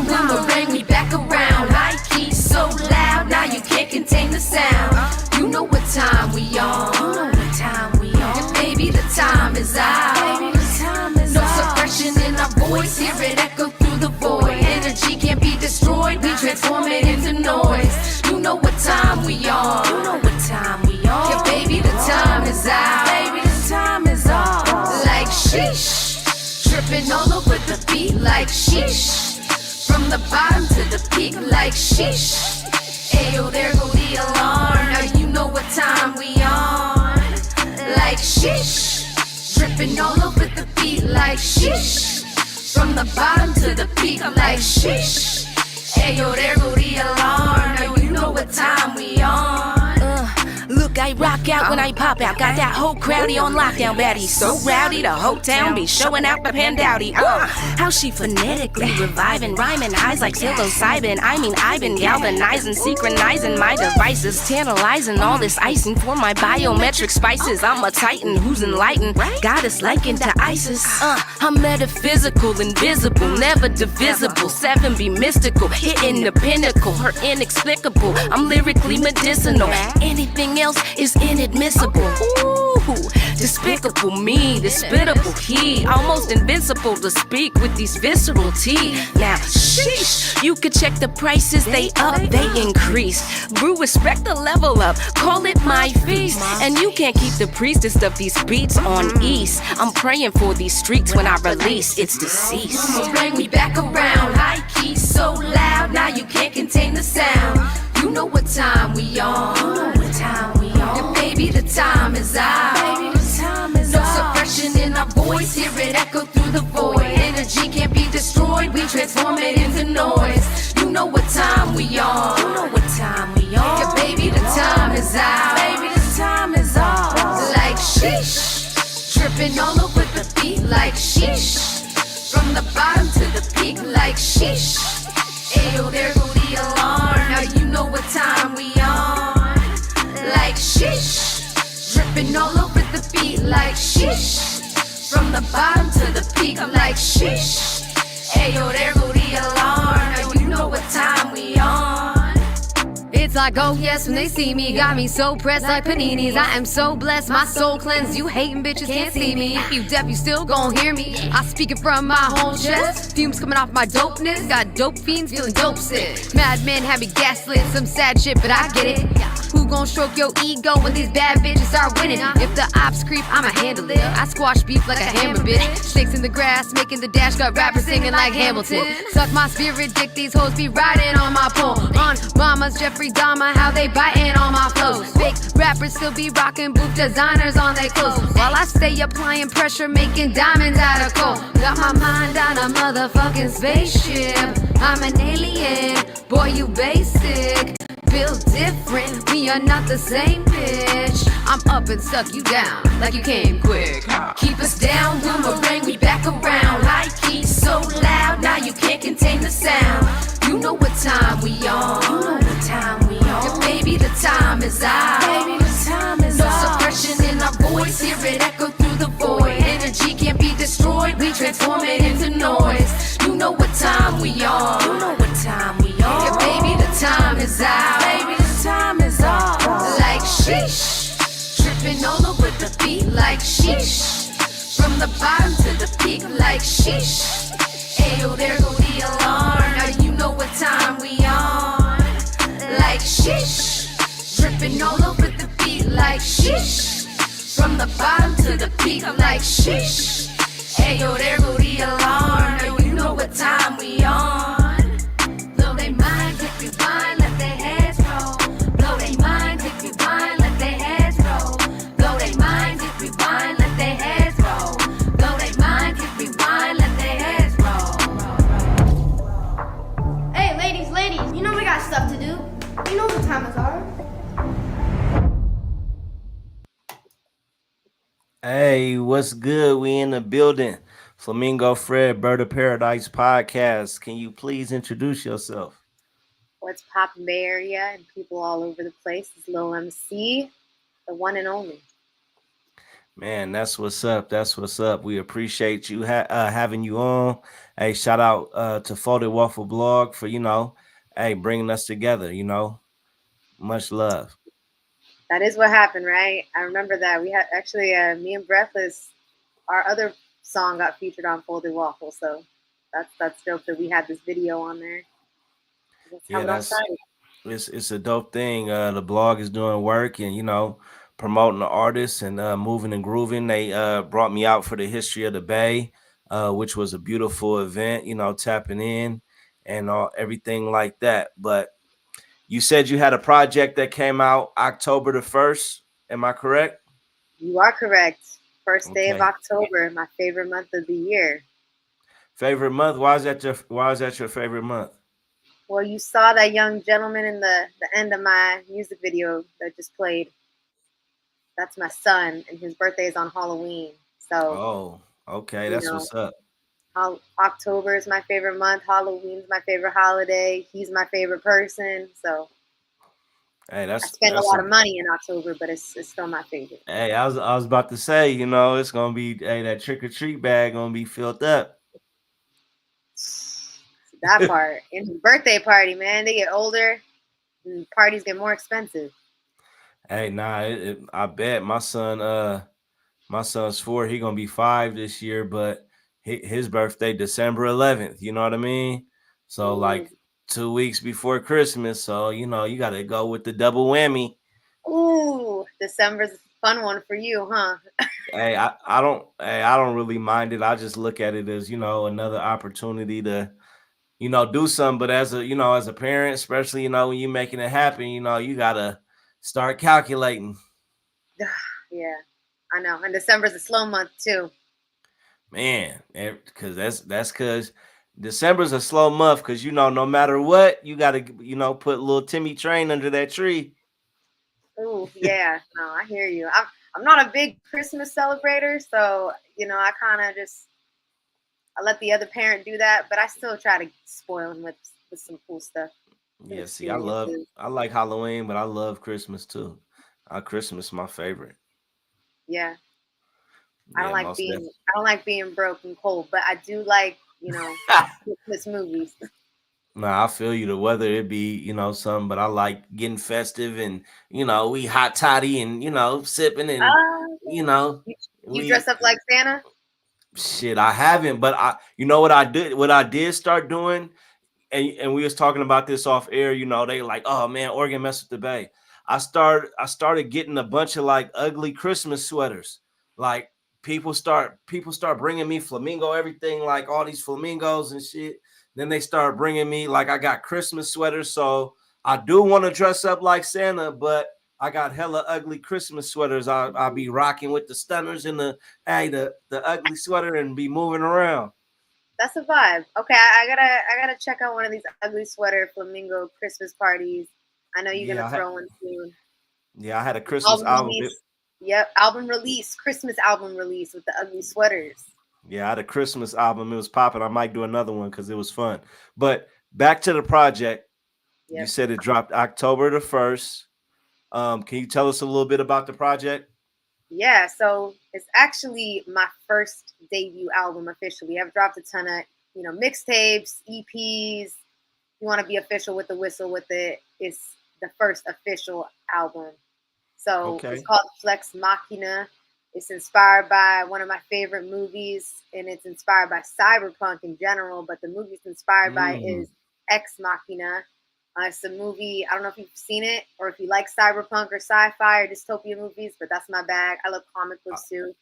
down, boomerang, we back around. High key so loud, now you can't contain the sound. You know what time we on. You know what time we on. And baby, the time is out. Baby, the time is no suppression in our voice, hear it echo through the void. Energy can't be destroyed, we transform it into noise. You know what time we on. You know what time we on. Yeah, baby, the time is out. Baby, the time is on. Like sheesh, tripping all over the beat like sheesh. From the bottom to the peak like sheesh. Ayo, there go the alarm. Now you know what time we on. Like sheesh, tripping all over the beat like sheesh. From the bottom to the peak like sheesh. Ayo, there go the alarm. Now you know what time we on. Look, I rock out when I pop out. Got that whole crowdy on lockdown, baddie. So rowdy, the whole town be showing out the pandowdy. How she phonetically reviving, rhyming eyes like psilocybin. I mean, I've been galvanizing, synchronizing my devices, tantalizing all this icing for my biometric spices. I'm a titan who's enlightened, goddess likened to Isis. I'm metaphysical, invisible, never divisible. 7 be mystical, hitting the pinnacle, her inexplicable. I'm lyrically medicinal. Anything else is inadmissible. Ooh, despicable me, despicable he, almost invincible to speak with these visceral teeth. Now, sheesh, you could check the prices, they up, they increase. Brew, respect the level up, call it my feast. And you can't keep the priestess of these beats on ease. I'm praying for these streets when I release, it's deceased. Boomerang, we back around, high key so loud, now you can't contain the sound. You know what time we on. You know what time we on. And baby, the time is out. Baby, the time is no suppression in our voice, hear it echo through the void. Energy can't be destroyed, we transform it into noise. You know what time we on. You know what time we on. Yeah, baby, the time is out. Baby, the time is on. Like sheesh, tripping all over the beat like sheesh. From the bottom to the peak like sheesh. Ayo, there go the alarm. Now you know what time we on. Like sheesh, dripping all over the beat like sheesh. From the bottom to the peak like sheesh. Ayo, there go the alarm. Now you know what time we on. It's like, oh yes, when they see me, got me so pressed like paninis. I am so blessed, my soul cleansed. You hating bitches can't see me. You deaf, you still gon' hear me. I speak it from my whole chest. Fumes coming off my dopeness. Got dope fiends feeling dope sick. Madmen had me gaslit, some sad shit, but I get it. Who gon' stroke your ego when these bad bitches start winning? If the ops creep, I'ma handle it. I squash beef like a hammer, bitch. Snakes in the grass, making the dash, got rappers singing like Hamilton. Suck my spirit dick, these hoes be riding on my pole. On Mama's Jeffrey Dahmer, how they biting on my flows. Fake rappers still be rocking booth designers on their clothes, while I stay applying pressure, making diamonds out of coal. Got my mind on a motherfucking spaceship. I'm an alien, boy you basic. Built different, we are not the same bitch. I'm up and suck you down like you came quick. Keep us down, boomerang, we back around. High key so loud, now you can't contain the sound. You know what time we on. You know what time we on. Yeah, baby, the time is out. Baby, the time is no suppression in our voice, hear it echo through the void. Energy can't be destroyed, we transform it into noise. You know what time we on. You know what time we on. Yeah, baby, the time is out. Baby, the time is on. Like sheesh, tripping all over the beat like sheesh. From the bottom to the peak like sheesh. Ayo, there go the alarm. Now you know what time we on. Like sheesh, dripping all over the beat like sheesh. From the bottom to the peak like sheesh. Ayo, there go the alarm. Now you know what time we on. Blow they mind, hit rewind, let their heads roll. Blow they mind, hit rewind, let their heads roll. Blow they mind, hit rewind, let their heads roll. Blow they mind, hit rewind, let their heads roll. Hey, ladies, you know we got stuff to do. You know what time is ours. Hey, what's good? We in the building. Flamingo Fred, Bird of Paradise podcast. Can you please introduce yourself? What's poppin' Bay Area and people all over the place is Lil Mc, the one and only. Man, that's what's up. That's what's up. We appreciate you having you on. Hey, shout out to Folded Waffle Blog for hey, bringing us together. Much love. That is what happened, right? I remember that. We had actually me and Breathless, our other song got featured on Folded Waffle, so that's dope that we had this video on there. That's how Yeah, it all that's started. it's a dope thing. The blog is doing work and promoting the artists and moving and grooving. They brought me out for the History of the Bay, which was a beautiful event. Tapping in and everything like that. But you said you had a project that came out October the 1st. Am I correct? You are correct. First day of Okay. October, my favorite month of the year. Favorite month? Why is that your favorite month? Well, you saw that young gentleman in the end of my music video that just played. That's my son, and his birthday is on Halloween. So, Oh, okay. you That's know, what's up. October is my favorite month. Halloween's my favorite holiday. He's my favorite person. So Hey, I that's spend a that's lot a of money in October, but it's still my favorite. hey, I was about to say, it's gonna be that trick or treat bag gonna be filled up. That part. And his birthday party, man, they get older and parties get more expensive. Hey, nah, I bet my son's 4. He gonna be 5 this year, but his birthday December 11th. You know what I mean? So Ooh, like 2 weeks before Christmas. So you gotta go with the double whammy. ooh, December's a fun one for you, huh? I don't really mind it. I just look at it as another opportunity to do something. But as a parent, especially when you're making it happen, you gotta start calculating. Yeah, I know. And December's a slow month too. Man, because that's because December's a slow month because no matter what, you gotta put little Timmy Train under that tree. Ooh, yeah. No, I hear you. I'm not a big Christmas celebrator, so I kind of just I let the other parent do that, but I still try to spoil him with some cool stuff, some Yeah, see, experiences. I like Halloween, but I love Christmas too. Christmas is my favorite. Yeah, Yeah, most definitely. I don't like being broke and cold, but I do like Christmas movies. Nah, I feel you. The weather it be something, but I like getting festive and we hot toddy and sipping and you know You dress we up like Santa? shit. I haven't, but what I did start doing, and we was talking about this off air. They like, oh man, Oregon mess with the Bay. I started getting a bunch of like ugly Christmas sweaters. Like people start bringing me flamingo everything, like all these flamingos and shit. Then they start bringing me like I got Christmas sweaters. So I do want to dress up like Santa, but I got hella ugly Christmas sweaters. I'll be rocking with the stunners and the ugly sweater and be moving around. That's a vibe. Okay, I gotta check out one of these ugly sweater flamingo Christmas parties. I know you're Yeah, gonna throw one soon. I had a Christmas Album album. release. Yep, album release, Christmas album release with the ugly sweaters. Yeah, I had a Christmas album. It was popping. I might do another one because it was fun. But back to the project. You Yep. said it dropped October the 1st. Can you tell us a little bit about the project? Yeah, so it's actually my first debut album officially. I've dropped a ton of, mixtapes, EPs. You want to be official with the whistle with it. It's the first official album. So it's Okay. called Flex Machina. It's inspired by one of my favorite movies, and it's inspired by cyberpunk in general. But the movie it's inspired by Mm, is Ex Machina. It's a movie. I don't know if you've seen it or if you like cyberpunk or sci-fi or dystopia movies, but that's my bag. I love comic I, books too.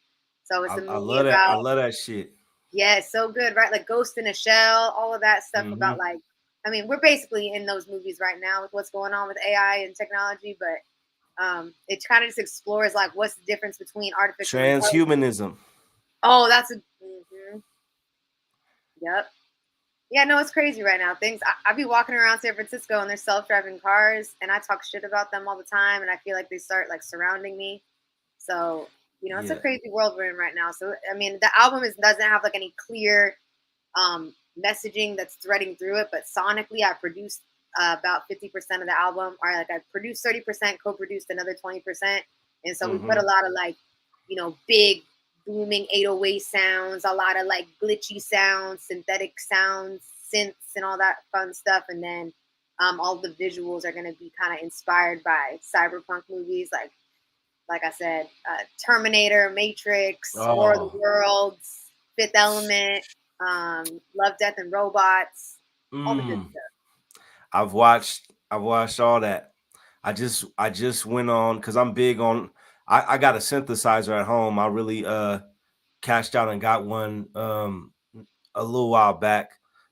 So it's a I movie love that. I about love that shit. yeah, it's so good, right? Like Ghost in a Shell, all of that stuff about Hmm. like I mean, we're basically in those movies right now with what's going on with AI and technology, but it kind of just explores like what's the difference between artificial intelligence. Transhumanism. Oh, that's a yep. Yeah, no, it's crazy right now. I be walking around San Francisco and there's self-driving cars, and I talk shit about them all the time, and I feel like they start like surrounding me. So it's a Yeah. crazy world we're in right now. So I mean, the album doesn't have like any clear messaging that's threading through it. But sonically, I produced about 50% of the album, or like I produced 30%, co-produced another 20%, and so we put Hmm. a lot of like big booming 808 sounds, a lot of like glitchy sounds, synthetic sounds, synths, and all that fun stuff. And then all the visuals are going to be kind of inspired by cyberpunk movies, like I said, Terminator, Matrix, War of the Oh, Worlds, Fifth Element, Love, Death, and Robots, all the good mm. stuff. I've watched all that. I just went on because I'm big on. I got a synthesizer at home. I really cashed out and got one a little while back.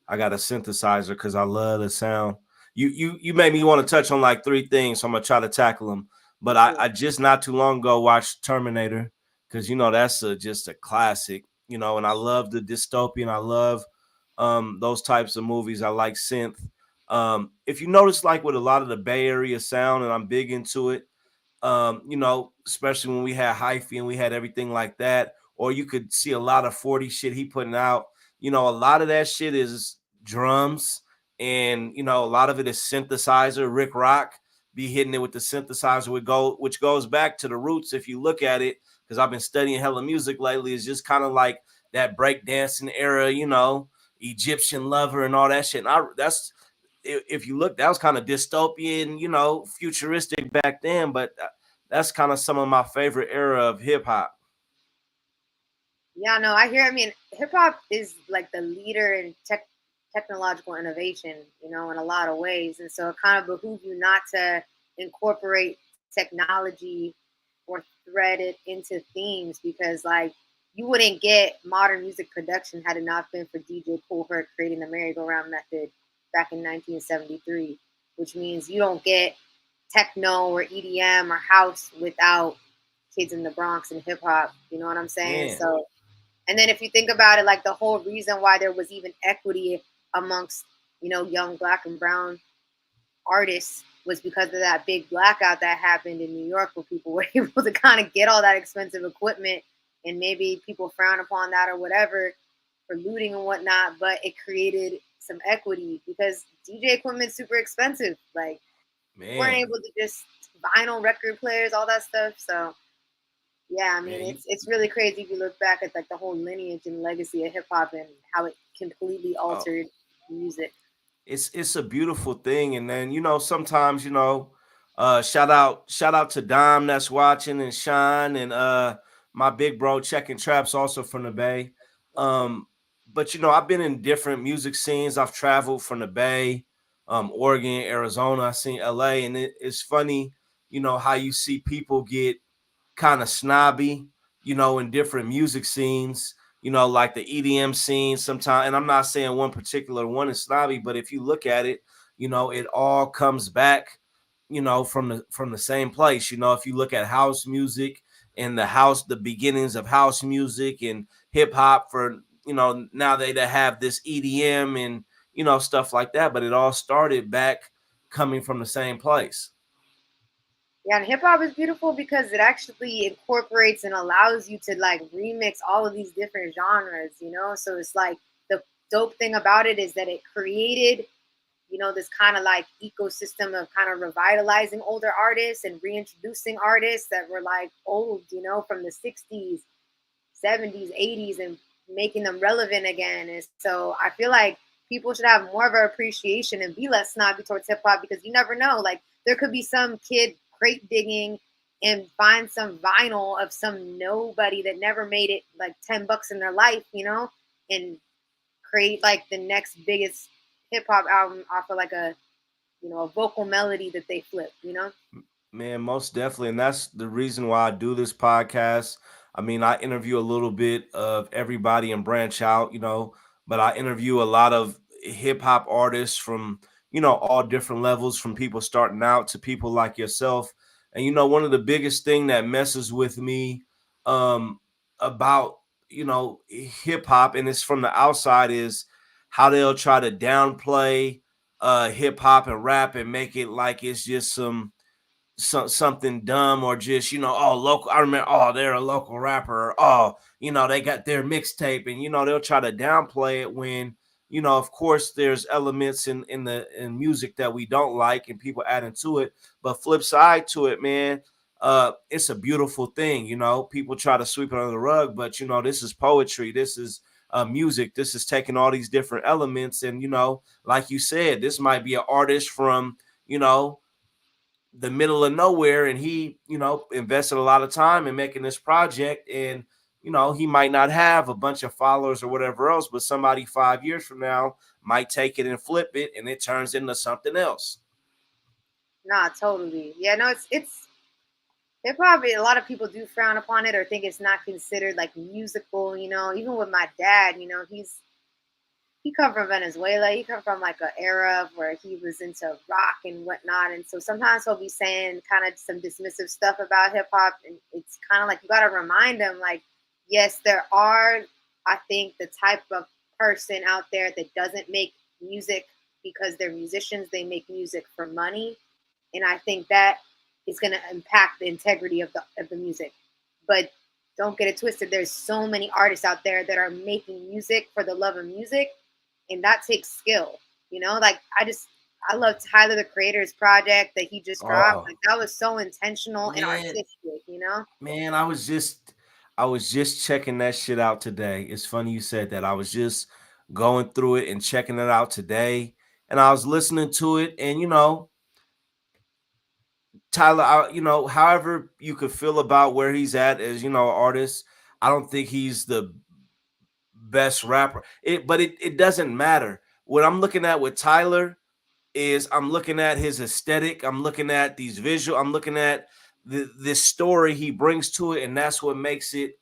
I got a synthesizer because I love the sound. You made me want to touch on like three things, so I'm gonna try to tackle them. But I, Yeah. I just not too long ago watched Terminator because that's just a classic. And I love the dystopian. I love those types of movies. I like synth. If you notice, like with a lot of the Bay Area sound, and I'm big into it, especially when we had hyphy and we had everything like that, or you could see a lot of 40 shit he putting out. A lot of that shit is drums, and a lot of it is synthesizer. Rick Rock be hitting it with the synthesizer, which goes back to the roots. If you look at it, because I've been studying hella music lately, it's just kind of like that breakdancing era, Egyptian Lover and all that shit. And that's if you look, that was kind of dystopian, futuristic back then, but that's kind of some of my favorite era of hip hop. Yeah, no, I hear. I mean, hip hop is like the leader in technological innovation, in a lot of ways, and so it kind of behooves you not to incorporate technology or thread it into themes because, like, you wouldn't get modern music production had it not been for DJ Kool Herc creating the merry-go-round method back in 1973, which means you don't get techno or EDM or house without Kids in the Bronx and hip hop. You know what I'm saying? Man, So, and then if you think about it, like the whole reason why there was even equity amongst, young black and brown artists was because of that big blackout that happened in New York where people were able to kind of get all that expensive equipment and maybe people frown upon that or whatever for looting and whatnot, but it created some equity because DJ equipment's super expensive. Like you weren't man, able to just vinyl record players, all that stuff. So yeah, I mean, man, it's really crazy if you look back at like the whole lineage and legacy of hip hop and how it completely oh, altered music. it's a beautiful thing. And then sometimes shout out to Dom that's watching, and Sean, and my big bro checking traps also from the Bay. um but I've been in different music scenes. I've traveled from the Bay, Oregon, Arizona. I seen LA, and it's funny how you see people get kind of snobby, in different music scenes, like the EDM scene sometimes. And I'm not saying one particular one is snobby, but if you look at it, it all comes back, from the same place. If you look at house music and the beginnings of house music and hip hop for, now they have this EDM and, stuff like that, but it all started back coming from the same place. Yeah, and hip hop is beautiful because it actually incorporates and allows you to like remix all of these different genres. So it's like the dope thing about it is that it created, this kind of like ecosystem of kind of revitalizing older artists and reintroducing artists that were like old, from the 60s, 70s, 80s, and making them relevant again. And so I feel like people should have more of an appreciation and be less snobby towards hip hop because you never know. Like there could be some kid crate digging and find some vinyl of some nobody that never made it like $10 in their life, and create like the next biggest hip hop album off of like a vocal melody that they flip. Man, most definitely. And that's the reason why I do this podcast. I mean, I interview a little bit of everybody and branch out, but I interview a lot of hip hop artists from, all different levels, from people starting out to people like yourself. And, one of the biggest thing that messes with me about, hip hop, and it's from the outside, is how they'll try to downplay hip hop and rap and make it like it's just something dumb, or just oh, local. I remember, oh, they're a local rapper, or, oh, they got their mixtape, and they'll try to downplay it when of course there's elements in music that we don't like and people add into it. But flip side to it, man, it's a beautiful thing. People try to sweep it under the rug, but this is poetry. This is music. This is taking all these different elements, and like you said, this might be an artist from you know the middle of nowhere, and he invested a lot of time in making this project, and he might not have a bunch of followers or whatever else, but somebody 5 years from now might take it and flip it, and it turns into something else. Nah, totally. Yeah, no, it's there probably a lot of people do frown upon it or think it's not considered like musical, even with my dad, he come from Venezuela. He come from like an era where he was into rock and whatnot, and so sometimes he'll be saying kind of some dismissive stuff about hip hop, and it's kind of like you got to remind him, like, yes, there are, I think, the type of person out there that doesn't make music because they're musicians. They make music for money, and I think that is going to impact the integrity of the music. But don't get it twisted. There's so many artists out there that are making music for the love of music, and that takes skill. Like I love Tyler the Creator's project that he just dropped. Oh Like that was so intentional and man, artistic. man, I was just checking that shit out today. It's funny you said that. I was just going through it and checking it out today, and I was listening to it, and Tyler, however you could feel about where he's at as an artist, I don't think he's the best rapper. But it doesn't matter. What I'm looking at with Tyler is I'm looking at his aesthetic. I'm looking at these visual. I'm looking at this story he brings to it, and that's what makes it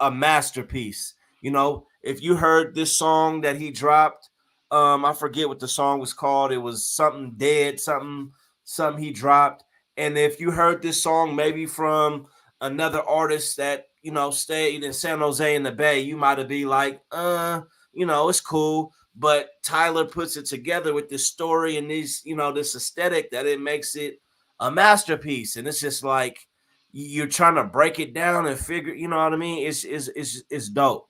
a masterpiece. If you heard this song that he dropped, I forget what the song was called. It was something dead, something he dropped. And if you heard this song maybe from another artist that stayed in San Jose in the Bay, you might have been like, it's cool. But Tyler puts it together with this story and this aesthetic that it makes it a masterpiece. And it's just like you're trying to break it down and figure, you know what I mean? It's dope.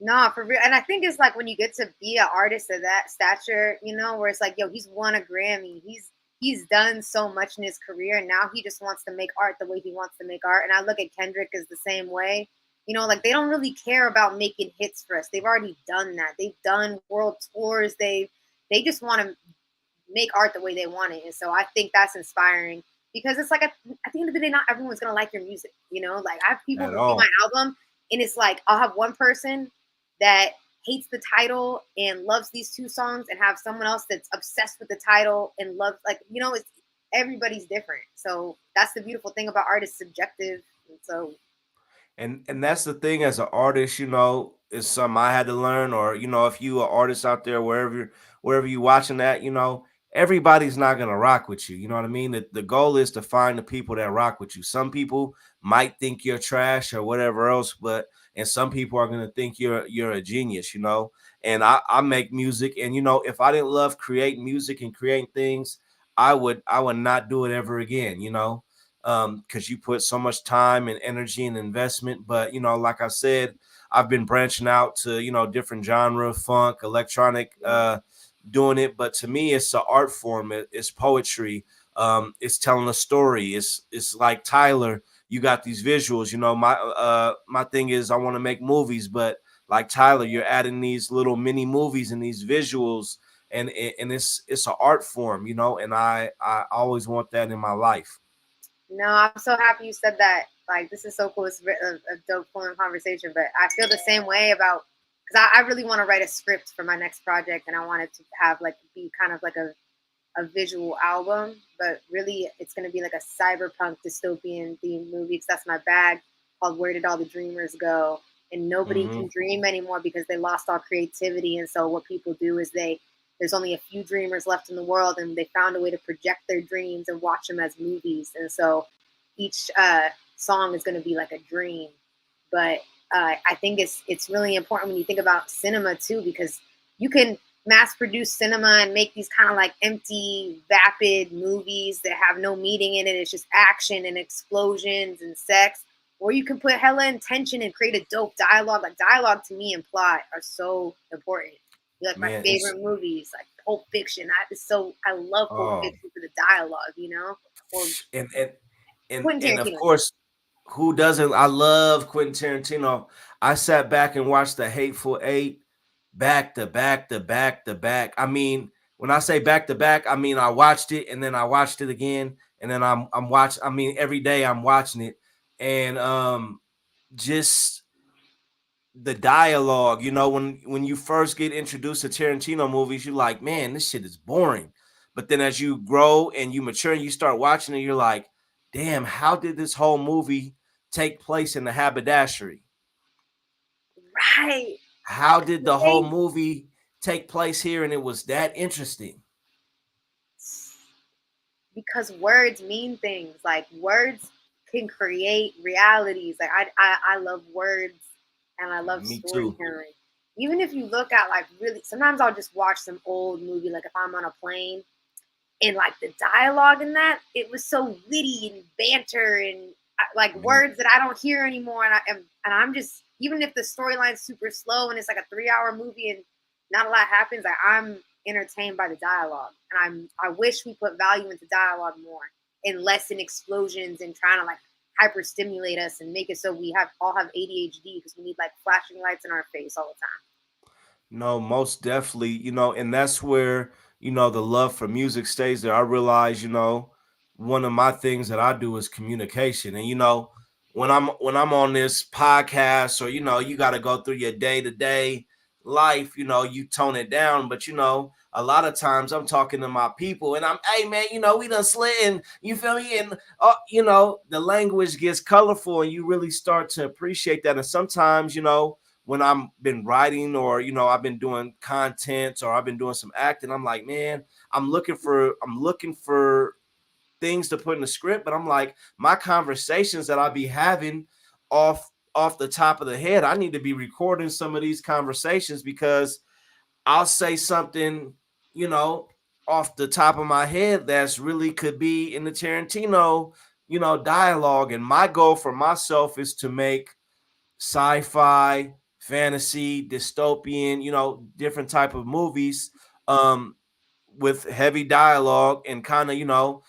No, for real. And I think it's like when you get to be an artist of that stature, where it's like, yo, he's won a Grammy. He's done so much in his career, and now he just wants to make art the way he wants to make art. And I look at Kendrick as the same way. Like they don't really care about making hits for us. They've already done that. They've done world tours. They just want to make art the way they want it. And so I think that's inspiring because it's like at the end of the day, not everyone's gonna like your music. Like I have people At review my all. album, and it's like I'll have one person that hates the title and loves these two songs, and have someone else that's obsessed with the title and loves it's everybody's different. So that's the beautiful thing about art is subjective. And so And that's the thing as an artist, is something I had to learn. Or if you are artist out there, wherever you watching that, everybody's not gonna rock with you. You know what I mean? The goal is to find the people that rock with you. Some people might think you're trash or whatever else, and some people are gonna think you're a genius. And I make music, and if I didn't love creating music and creating things, I would not do it ever again. Because you put so much time and energy and investment. But like I said, I've been branching out to different genre, funk, electronic, doing it. But to me, it's an art form. It's poetry. It's telling a story. It's like Tyler. You got these visuals. My thing is I want to make movies, but like Tyler, you're adding these little mini movies and these visuals. And it's an art form, and I always want that in my life. no, I'm so happy you said that. Like, this is so cool. It's a dope, fun conversation. But I feel the same way about because I really want to write a script for my next project, and I want it to have like be kind of like a visual album. But really, it's going to be like a cyberpunk dystopian themed movie because that's my bag. Called "Where Did All the Dreamers Go?" And nobody Hmm. can dream anymore because they lost all creativity. And so what people do is there's only a few dreamers left in the world, and they found a way to project their dreams and watch them as movies. And so each song is going to be like a dream. But I think it's really important when you think about cinema too, because you can mass produce cinema and make these kind of like empty, vapid movies that have no meaning in it. It's just action and explosions and sex. Or you can put hella intention and create a dope dialogue. Like dialogue to me and plot are so important. Like my Man, it's favorite movies, like Pulp Fiction. I love Pulp oh Fiction for the dialogue, Or and Quentin and of Tarantino. course, who doesn't? I love Quentin Tarantino. I sat back and watched The Hateful Eight back to back to back to back. I mean, when I say back to back, I mean I watched it and then I watched it again, and then I'm watching. I mean, every day I'm watching it, and just the dialogue. You know, when you first get introduced to Tarantino movies, you're like, man, this shit is boring. But then as you grow and you mature and you start watching it, you're like, damn, how did this whole movie take place in the haberdashery? Right. How did the whole They- movie take place here and it was that interesting? because words mean things. Like words can create realities. Like I love words and I love Me too. storytelling. Even if you look at like really, sometimes I'll just watch some old movie. Like if I'm on a plane and like the dialogue in that, it was so witty and banter and like Me, words that I don't hear anymore. And I'm just, even if the storyline's super slow and it's like a 3 hour movie and not a lot happens, like I'm entertained by the dialogue. And I wish we put value into dialogue more and less in explosions and trying to like hyper stimulate us and make it so we have all have ADHD because we need like flashing lights in our face all the time. no, most definitely, and that's where, the love for music stays there. I realize, one of my things that I do is communication. And when I'm on this podcast or you got to go through your day-to-day life, you tone it down, but a lot of times I'm talking to my people and I'm, hey man, we done slid and you feel me? And the language gets colorful and you really start to appreciate that. And sometimes, when I'm been writing or I've been doing content or I've been doing some acting, I'm like, man, I'm looking for things to put in the script, but I'm like, my conversations that I be having off the top of the head, I need to be recording some of these conversations because I'll say something, you know, off the top of my head that's really could be in the Tarantino, dialogue. And my goal for myself is to make sci-fi, fantasy, dystopian, different type of movies um with heavy dialogue and kind of,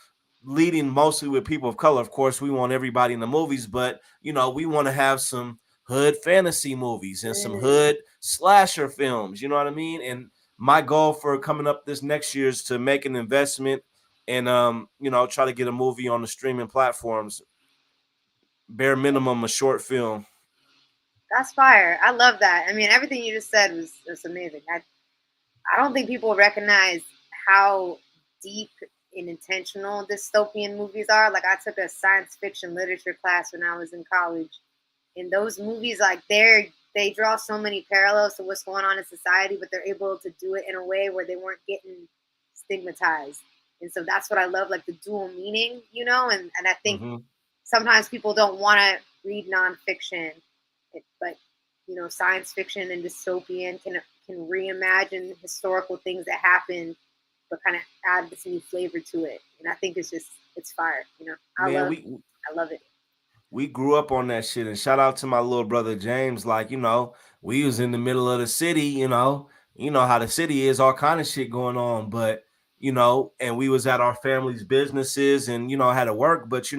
leading mostly with people of color. Of course, we want everybody in the movies, but we want to have some hood fantasy movies and some Mm, hood slasher films, you know what I mean? And my goal for coming up this next year is to make an investment and try to get a movie on the streaming platforms, bare minimum a short film. that's fire. I love that. I mean, everything you just said was amazing. I don't think people recognize how deep and intentional dystopian movies are. Like I took a science fiction literature class when I was in college. And those movies, like they draw so many parallels to what's going on in society, but they're able to do it in a way where they weren't getting stigmatized. And so that's what I love, like the dual meaning, and I think Hmm. sometimes people don't want to read nonfiction, but science fiction and dystopian can reimagine historical things that happened, but kind of add this new flavor to it. And I think it's fire. I Man, love we I love it. we grew up on that shit. And shout out to my little brother James. Like, we was in the middle of the city, you know how the city is, all kind of shit going on. But, and we was at our family's businesses and, had to work. But,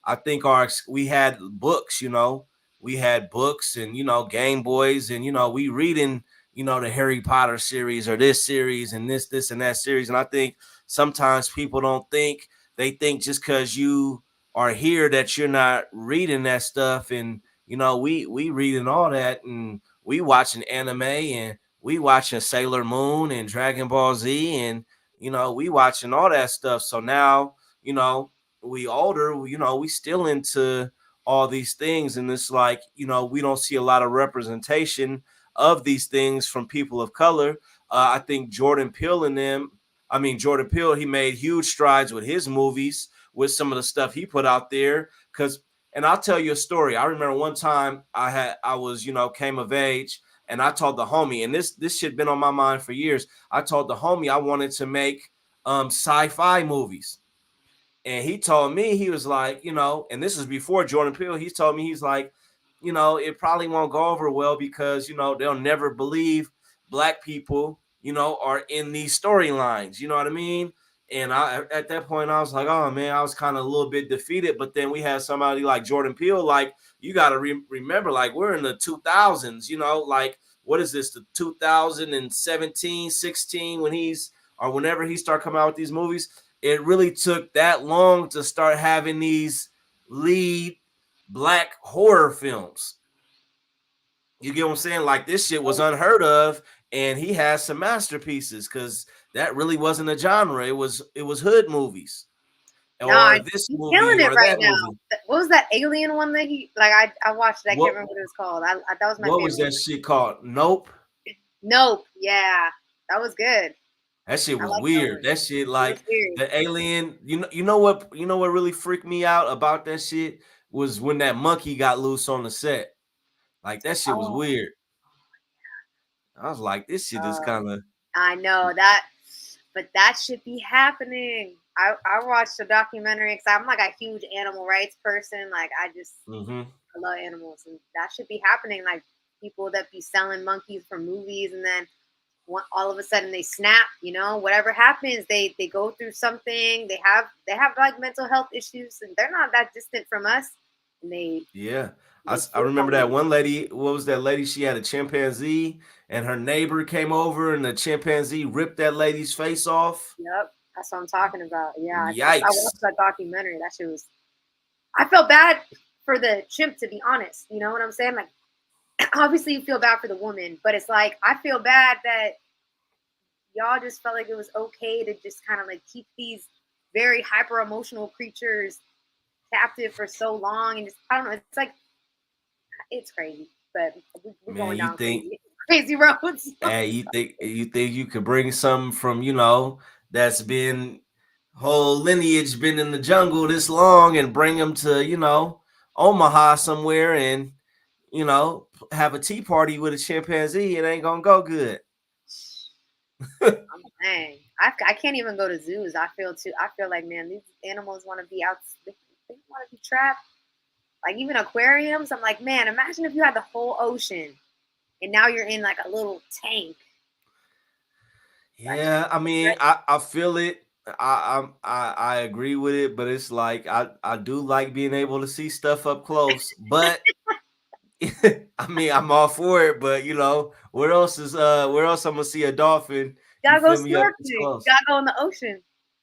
I think we had books, we had books and, Game Boys and, we reading, the Harry Potter series or this series and this and that series. And I think sometimes people don't think, they think just because you are here that you're not reading that stuff. And we reading all that and we watching anime and we watching Sailor Moon and Dragon Ball Z and we watching all that stuff. So now we older, we still into all these things. And it's like we don't see a lot of representation of these things from people of color. I think Jordan Peele, he made huge strides with his movies, with some of the stuff he put out there. And I'll tell you a story. I remember one time I was, came of age and I told the homie, and this shit been on my mind for years. I told the homie I wanted to make sci-fi movies. And he told me, he was like, and this is before Jordan Peele, he told me, he's like, it probably won't go over well because, they'll never believe black people, are in these storylines. You know what I mean? And I at that point I was like, oh man, I was kind of a little bit defeated. But then we had somebody like Jordan Peele, like you got to remember, like we're in the 2000s, you know, like what is this, the 2017, 16 when he's or whenever he started coming out with these movies, it really took that long to start having these lead black horror films. You get what I'm saying? Like this shit was unheard of, and he has some masterpieces because that really wasn't a genre. It was hood movies Nah, or this he's killing movie it or right that now. movie. What was that alien one that he like? I watched it. I can't What remember what it was called. That was my what was favorite. that shit called? Nope. Nope. Yeah, that was good. That shit I was like that weird. one. That shit It was like weird. the alien. You know what really freaked me out about that shit was when that monkey got loose on the set. Like that shit was Oh, weird. I was like, this shit is uh, kind of. I know that, but that should be happening. I watched a documentary because I'm like a huge animal rights person. Like Mm-hmm. I love animals, and that should be happening. Like people that be selling monkeys for movies, and then all of a sudden they snap. You know, whatever happens, they go through something. They have like mental health issues, and they're not that distant from us. And Yeah. they I still remember come that in. one lady. What was that lady? She had a chimpanzee, and her neighbor came over, and the chimpanzee ripped that lady's face off. Yep, that's what I'm talking about. Yeah, I Yikes. watched that documentary. That shit was. I felt bad for the chimp, to be honest. You know what I'm saying? Like, obviously, you feel bad for the woman, but it's like I feel bad that y'all just felt like it was okay to just kind of like keep these very hyper emotional creatures captive for so long, and just I don't know. It's like it's crazy, but we're Man, going you down think, crazy roads. hey, you think you could bring something from, that's been whole lineage been in the jungle this long and bring them to, Omaha somewhere and, have a tea party with a chimpanzee, it ain't gonna go good. Dang, I can't even go to zoos. I feel like man, these animals want to be out. They want to be trapped. Like even aquariums, I'm like, man, imagine if you had the whole ocean and now you're in like a little tank. That Yeah, I mean, shit, I feel it. I agree with it, but it's like I do like being able to see stuff up close. But I mean, I'm all for it. But where else I'm gonna see a dolphin? you You gotta go feel me up snorkeling. this You close? gotta go in the ocean.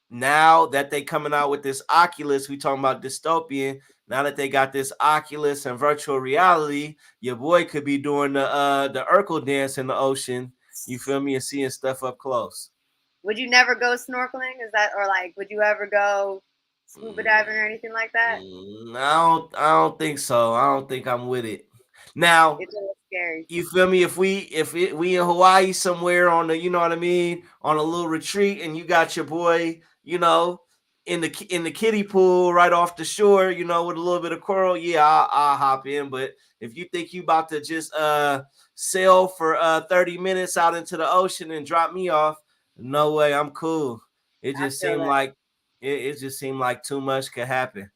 Now that they coming out with this Oculus, we talking about dystopian. Now that they got this Oculus and virtual reality, your boy could be doing the Urkel dance in the ocean. You feel me? And seeing stuff up close. Would you never go snorkeling? Is that or like would you ever go scuba Mm, diving or anything like that? I don't think so. I don't think I'm with it. Now, It's a little scary. you feel me? We in Hawaii somewhere on the, you know what I mean, on a little retreat, and you got your boy, in the kiddie pool right off the shore, with a little bit of coral. Yeah, I'll hop in. But if you think you about to just sail for 30 minutes out into the ocean and drop me off, no way. I'm cool. It I just feel seemed that. like it just seemed like too much could happen.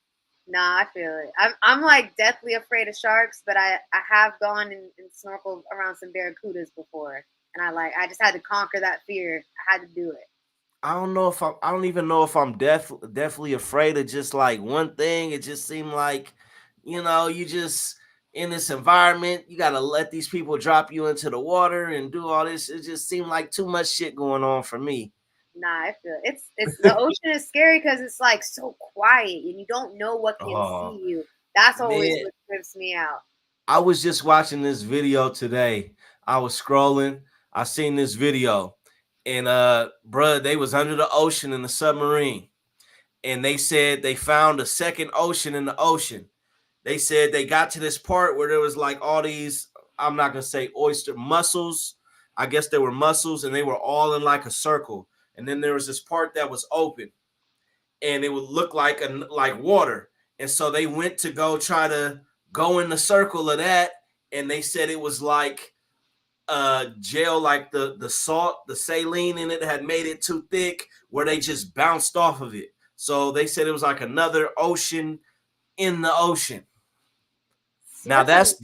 Nah, I feel it. I'm like deathly afraid of sharks, but I have gone and snorkeled around some barracudas before, and I just had to conquer that fear. I had to do it. I don't even know if I'm definitely afraid of just like one thing. It just seemed like, you just in this environment, you gotta let these people drop you into the water and do all this. It just seemed like too much shit going on for me. Nah, I feel it. It's the ocean is scary because it's like so quiet and you don't know what can Oh see you. That's always man, what trips me out. I was just watching this video today. I was scrolling. I seen this video, and bruh, they was under the ocean in the submarine, and they said they found a second ocean in the ocean. They said they got to this part where there was like all these, I'm not gonna say oyster mussels. I guess they were mussels, and they were all in like a circle. And then there was this part that was open, and it would look like water. And so they went to go try to go in the circle of that, and they said it was like gel, like the salt, the saline in it had made it too thick, where they just bounced off of it. So they said it was like another ocean in the ocean. See, Now that's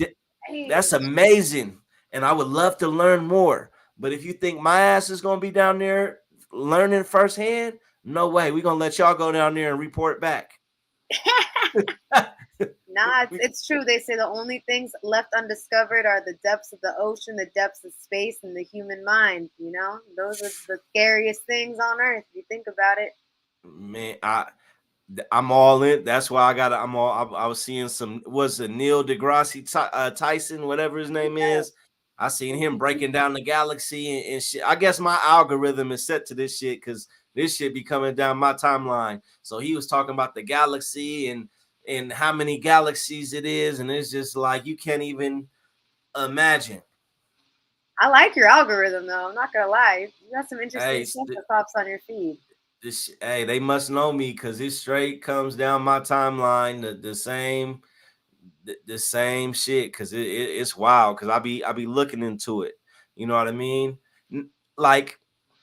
that's insane. amazing, and I would love to learn more. But if you think my ass is gonna be down there learning firsthand, No way. We're gonna let y'all go down there and report back. Nah, We- it's true. They say the only things left undiscovered are the depths of the ocean, the depths of space, and the human mind. You know, those are the scariest things on earth. If you think about it. Man, I'm all in. That's why I got. I'm all. I was seeing some. Was it Neil deGrasse Tyson, whatever his name is? I seen him breaking down the galaxy and shit. I guess my algorithm is set to this shit because this shit be coming down my timeline. So he was talking about the galaxy and how many galaxies it is, and it's just like you can't even imagine. I like your algorithm though. I'm not gonna lie. You got some Hey, interesting stuff that pops on your feed. hey, they must know me because it straight comes down my timeline the same shit because it's wild because I be looking into it. You know what I mean? Like,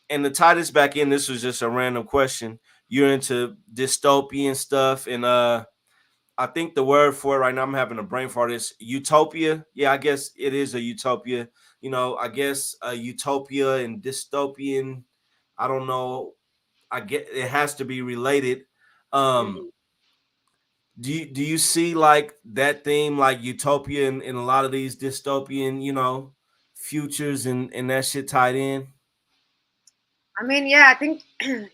and to tie this back in, this was just a random question. You're into dystopian stuff, and I think the word for it right now, I'm having a brain fart, is utopia. Yeah, I guess it is a utopia. You know, I guess a utopia and dystopian. I don't know. I get it has to be related. Um, Mhm. do you see like that theme like utopia in a lot of these dystopian, futures and that shit tied in? I mean, yeah, I think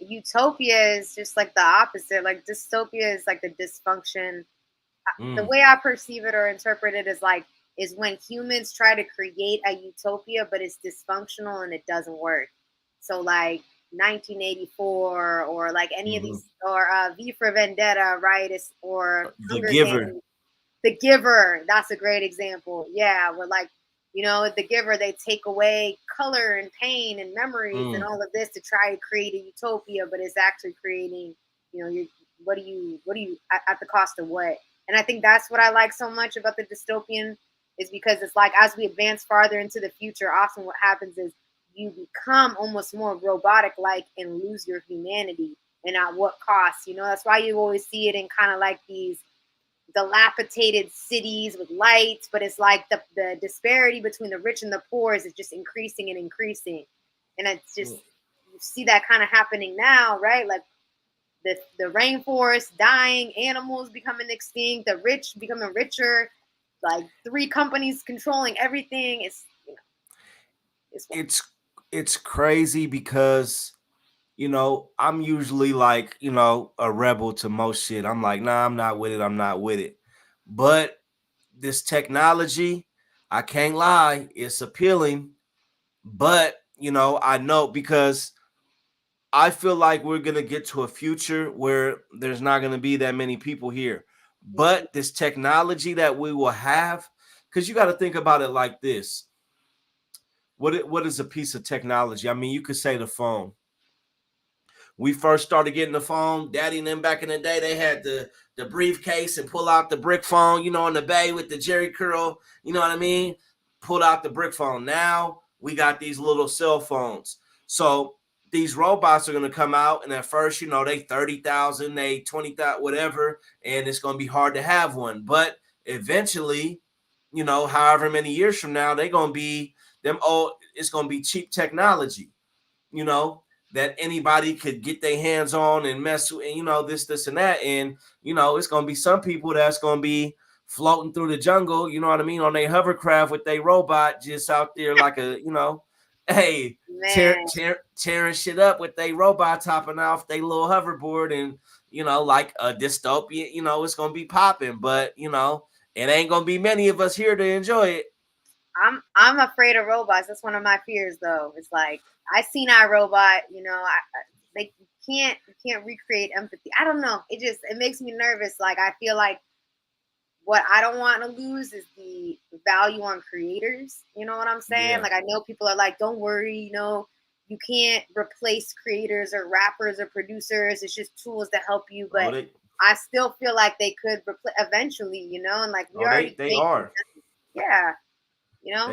utopia is just like the opposite. Like dystopia is like the dysfunction. The Mm, way I perceive it or interpret it is when humans try to create a utopia, but it's dysfunctional and it doesn't work. So like 1984 or like any of mhm. these or V for Vendetta, right? Or The Hunger Giver. Games. The Giver, that's a great example. Yeah, where like, The Giver, they take away color and pain and memories and Mm, all of this to try to create a utopia, but it's actually creating, you what do you at the cost of what? And I think that's what I like so much about the dystopian is because it's like as we advance farther into the future, often what happens is you become almost more robotic like and lose your humanity. And at what cost? That's why you always see it in kind of like these dilapidated cities with lights, but it's like the disparity between the rich and the poor is just increasing and increasing. And it's just mm, you see that kind of happening now, right? Like the rainforest dying, animals becoming extinct, the rich becoming richer, like three companies controlling everything. It's it's it's crazy because I'm usually like, a rebel to most shit. I'm like, nah, I'm not with it. I'm not with it. But this technology, I can't lie, it's appealing. But, I know because I feel like we're going to get to a future where there's not going to be that many people here. But this technology that we will have, because you got to think about it like this. What is a piece of technology? I mean, you could say the phone. We first started getting the phone, daddy and them back in the day, they had the briefcase and pull out the brick phone, in the bay with the Jerry curl, you know what I mean? Pull out the brick phone. Now we got these little cell phones. So these robots are gonna come out, and at first, they 30,000, they 20,000, whatever, and it's gonna be hard to have one. But eventually, however many years from now, they're gonna be them all. It's gonna be cheap technology, you know, that anybody could get their hands on and mess with, and this, and that. And it's gonna be some people that's gonna be floating through the jungle, you know what I mean, on their hovercraft with their robot just out there like hey, man. tearing shit up with their robot topping off their little hoverboard and like a dystopia, it's gonna be popping, but it ain't gonna be many of us here to enjoy it. I'm afraid of robots. That's one of my fears, though. It's like I seen iRobot. They you can't recreate empathy. I don't know. It makes me nervous. Like I feel like what I don't want to lose is the value on creators. You know what I'm saying? Yeah. Like I know people are like, don't worry. You can't replace creators or rappers or producers. It's just tools to help you, Oh, but I still feel like they could eventually. And like we they already they make, are. yeah.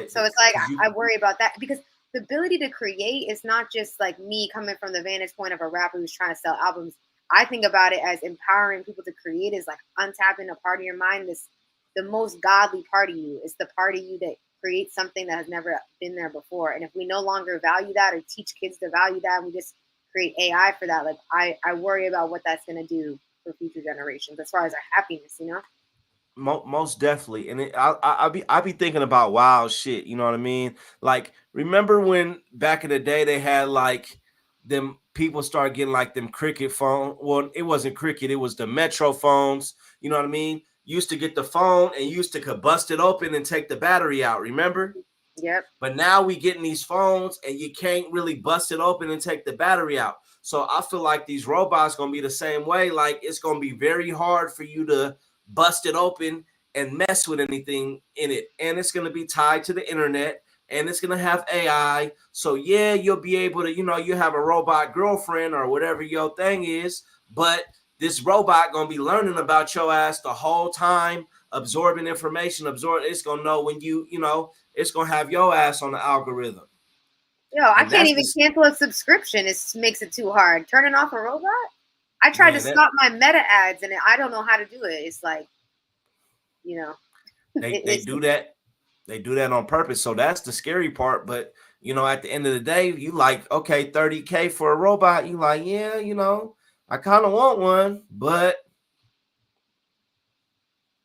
So it's like Because you I worry about that because the ability to create is not just like me coming from the vantage point of a rapper who's trying to sell albums. I think about it as empowering people to create is like untapping a part of your mind. This the most godly part of you. It's the part of you that creates something that has never been there before. And if we no longer value that or teach kids to value that, we just create AI for that. Like I worry about what that's gonna do for future generations as far as our happiness, you know? Most definitely, and I be thinking about wild shit. You know what I mean? Like, remember when back in the day they had like them people started getting like them cricket phone. Well, it wasn't cricket; it was the Metro phones. You know what I mean? You used to get the phone and you used to could bust it open and take the battery out. Remember? Yep. But now we getting these phones and you can't really bust it open and take the battery out. So I feel like these robots gonna be the same way. Like it's gonna be very hard for you to bust it open and mess with anything in it. And it's gonna be tied to the internet and it's gonna have AI. So yeah, you'll be able to, you have a robot girlfriend or whatever your thing is, but this robot gonna be learning about your ass the whole time, absorbing information, it's gonna know when it's gonna have your ass on the algorithm. Yo, I And can't that's even the cancel a subscription. It makes it too hard. Turning off a robot? I tried to man, that stop my meta ads and I don't know how to do it. It's like, you know, they do that. They do that on purpose. So that's the scary part. But at the end of the day, you like, okay, 30K for a robot. You like, yeah, I kind of want one, but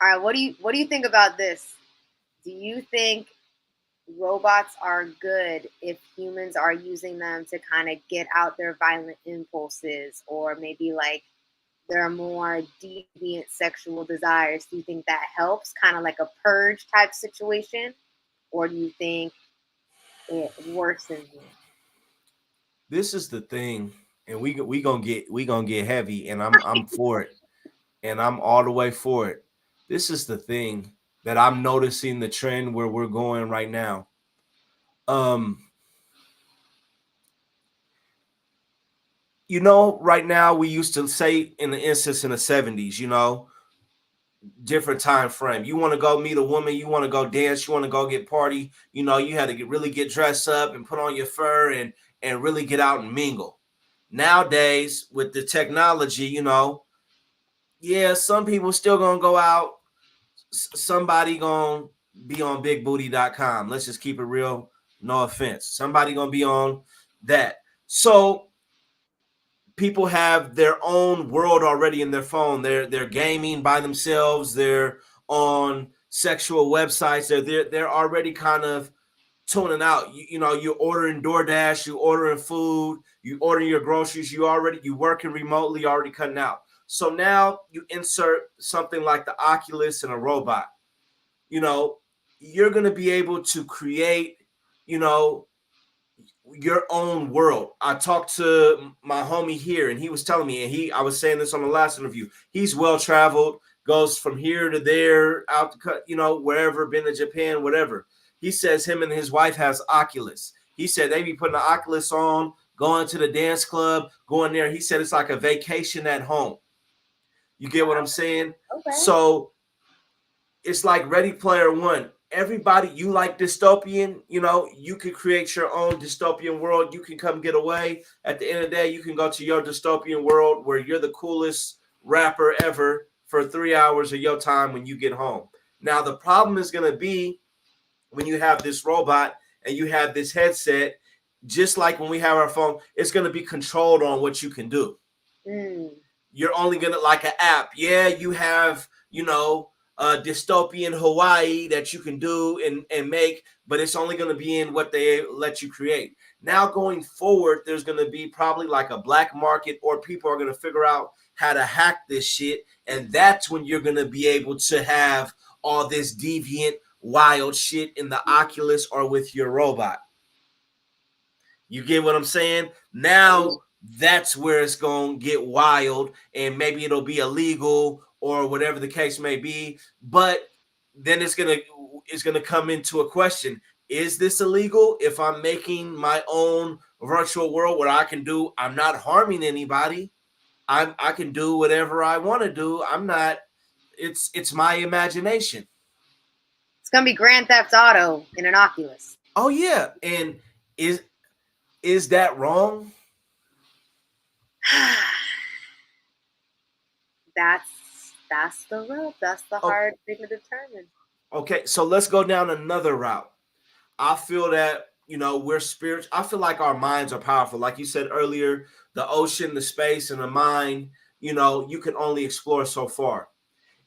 all right, what do you think about this? Do you think robots are good if humans are using them to kind of get out their violent impulses or maybe like their more deviant sexual desires? Do you think that helps, kind of like a purge type situation, or do you think it worsens it? this is the thing, and we gonna get heavy, and I'm for it, and I'm all the way for it. This is the thing that I'm noticing the trend where we're going right now. Um, right now we used to say in the instance in the 70s, different time frame. You want to go meet a woman, you want to go dance, you want to go get party, you had to really get dressed up and put on your fur and really get out and mingle. Nowadays, with the technology, yeah, some people still gonna go out. Somebody gonna be on bigbooty.com. Let's just keep it real. No offense. Somebody gonna be on that. So people have their own world already in their phone. They're gaming by themselves. They're on sexual websites. They're already kind of tuning out. You're ordering DoorDash, you ordering food, you ordering your groceries. You working remotely, already cutting out. So now you insert something like the Oculus and a robot. You're gonna be able to create, you know, your own world. I talked to my homie here, and he was telling me, and I was saying this on the last interview. He's well traveled, goes from here to there, out to cut, wherever, been to Japan, whatever. He says him and his wife has Oculus. He said they be putting the Oculus on, going to the dance club, going there. He said it's like a vacation at home. You get what I'm saying? Okay. So it's like Ready Player One. Everybody, you like dystopian, you can create your own dystopian world. You can come get away. At the end of the day, you can go to your dystopian world where you're the coolest rapper ever for 3 hours of your time when you get home. Now, the problem is going to be when you have this robot and you have this headset, just like when we have our phone, it's going to be controlled on what you can do. You're only going to like an app. Yeah, you have, dystopian Hawaii that you can do and make, but it's only going to be in what they let you create. Now going forward, there's going to be probably like a black market, or people are going to figure out how to hack this shit, and that's when you're going to be able to have all this deviant, wild shit in the Oculus or with your robot. You get what I'm saying? Now that's where it's going to get wild, and maybe it'll be illegal or whatever the case may be. But then it's gonna come into a question: is this illegal? If I'm making my own virtual world where I'm not harming anybody. I can do whatever I want to do. I'm not. It's my imagination. It's gonna be Grand Theft Auto in an Oculus. Oh yeah, and is that wrong? That's the road. That's the hard thing to determine. Okay, so let's go down another route. I feel that, we're spiritual. I feel like our minds are powerful. Like you said earlier, the ocean, the space, and the mind, you can only explore so far.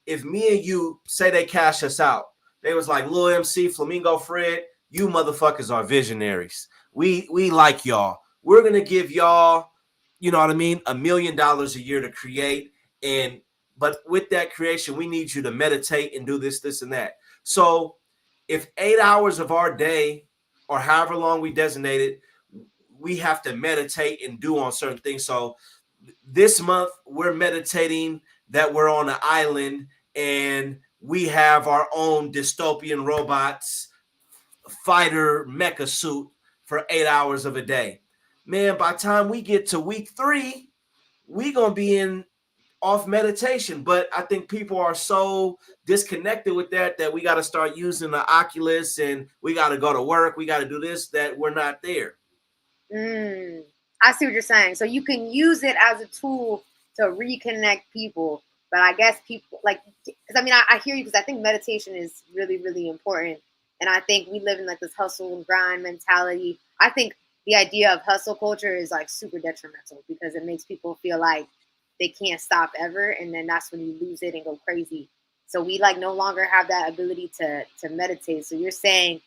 If me and you say they cash us out, they was like, Lil MC, Flamingo Fred, you motherfuckers are visionaries. We like y'all. We're gonna give y'all, you know what I mean, $1 million a year to create. But with that creation, we need you to meditate and do this, this, and that. So if 8 hours of our day, or however long we designated, we have to meditate and do on certain things. So this month we're meditating that we're on an island and we have our own dystopian robots fighter mecha suit for 8 hours of a day. Man, by the time we get to week 3, we gonna be in off meditation. But I think people are so disconnected with that we got to start using the Oculus and we got to go to work, we got to do this, that we're not there. I see what you're saying. So you can use it as a tool to reconnect people. But I guess people like, because I mean, I hear you, because I think meditation is really, really important. And I think we live in like this hustle and grind mentality. I think the idea of hustle culture is like super detrimental because it makes people feel like they can't stop ever. And then that's when you lose it and go crazy. So we like no longer have that ability to meditate. So you're saying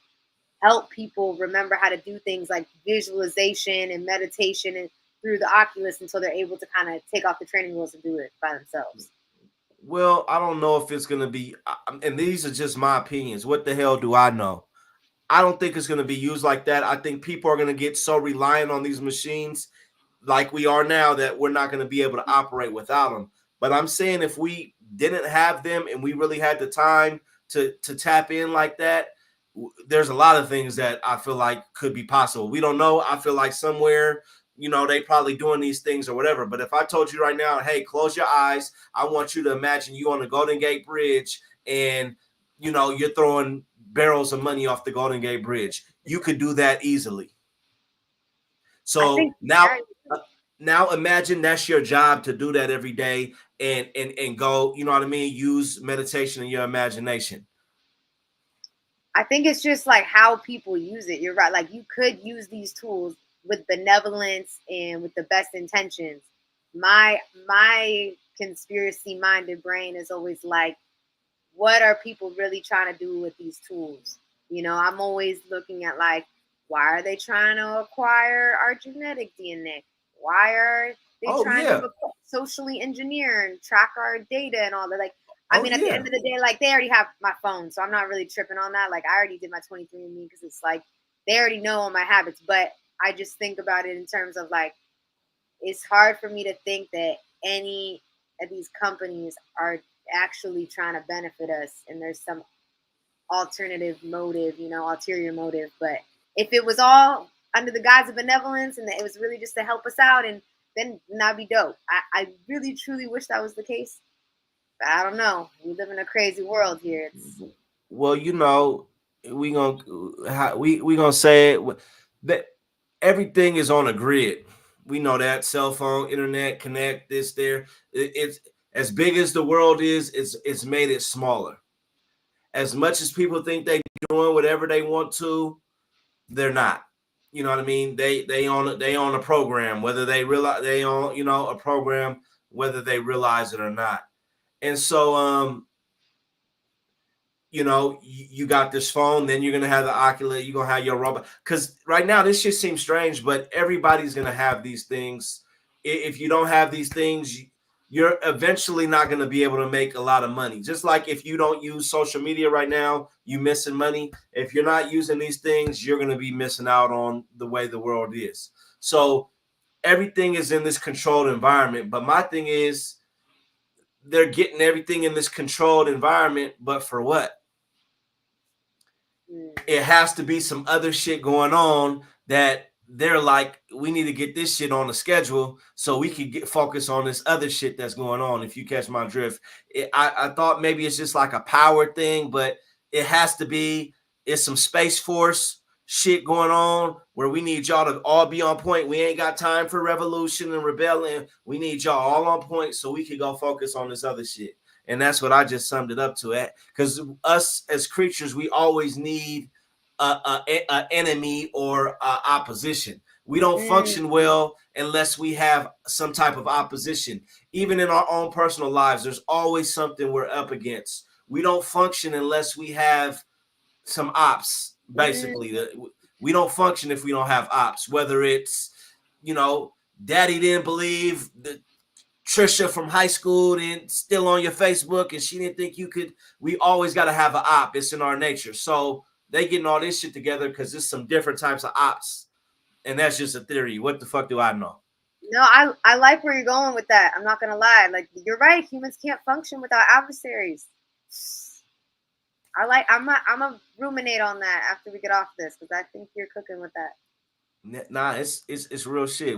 help people remember how to do things like visualization and meditation and through the Oculus until they're able to kind of take off the training wheels and do it by themselves. Well, I don't know if it's going to be, and these are just my opinions. What the hell do I know? I don't think it's going to be used like that. I think people are going to get so reliant on these machines like we are now that we're not going to be able to operate without them. But I'm saying if we didn't have them and we really had the time to tap in like that, there's a lot of things that I feel like could be possible. We don't know. I feel like somewhere, they probably doing these things or whatever. But if I told you right now, hey, close your eyes, I want you to imagine you on the Golden Gate Bridge and, you're throwing barrels of money off the Golden Gate Bridge. You could do that easily. So now imagine that's your job to do that every day and go, you know what I mean? Use meditation in your imagination. I think it's just like how people use it. You're right. Like you could use these tools with benevolence and with the best intentions. My conspiracy minded brain is always like, what are people really trying to do with these tools? I'm always looking at like, why are they trying to acquire our genetic DNA? Why are they trying to socially engineer and track our data and all that? Like, I mean, at the end of the day, like they already have my phone, so I'm not really tripping on that. Like I already did my 23andMe because it's like they already know all my habits. But I just think about it in terms of like, it's hard for me to think that any of these companies are actually trying to benefit us and there's some alternative motive, ulterior motive. But if it was all under the guise of benevolence and that it was really just to help us out, and then that'd be dope. I really truly wish that was the case. But I don't know. We live in a crazy world here. Well, we gonna say it that everything is on a grid. We know that cell phone, internet, connect, this, there. It's as big as the world is. It's made it smaller. As much as people think they're doing whatever they want to, they're not. You know what I mean? They on a program, whether they realize they on a program, whether they realize it or not. And so you got this phone, then you're gonna have the Oculus, you're gonna have your robot. Because right now this shit seems strange, but everybody's gonna have these things. If you don't have these things, you're eventually not gonna be able to make a lot of money. Just like if you don't use social media right now, you missing money. If you're not using these things, you're gonna be missing out on the way the world is. So everything is in this controlled environment. But my thing is, they're getting everything in this controlled environment, but for what? It has to be some other shit going on that they're like, we need to get this shit on the schedule so we can get focused on this other shit that's going on. If you catch my drift, I thought maybe it's just like a power thing, but it has to be. It's some Space Force shit going on where we need y'all to all be on point. We ain't got time for revolution and rebellion. We need y'all all on point so we can go focus on this other shit. And that's what I just summed it up to at, because us as creatures, we always need a enemy or opposition. We don't Mm, function well unless we have some type of opposition. Even in our own personal lives, there's always something we're up against. We don't function unless we have some ops. mm. Basically, we don't function if we don't have ops. Whether it's, you know, daddy didn't believe the Trisha from high school and still on your Facebook, and she didn't think you could. We always got to have an op. It's in our nature. So they getting all this shit together because there's some different types of ops, and that's just a theory. What the fuck do I know? No, I like where you're going with that. I'm not gonna lie. Like you're right. Humans can't function without adversaries. I'm a ruminate on that after we get off this because I think you're cooking with that. Nah, it's real shit.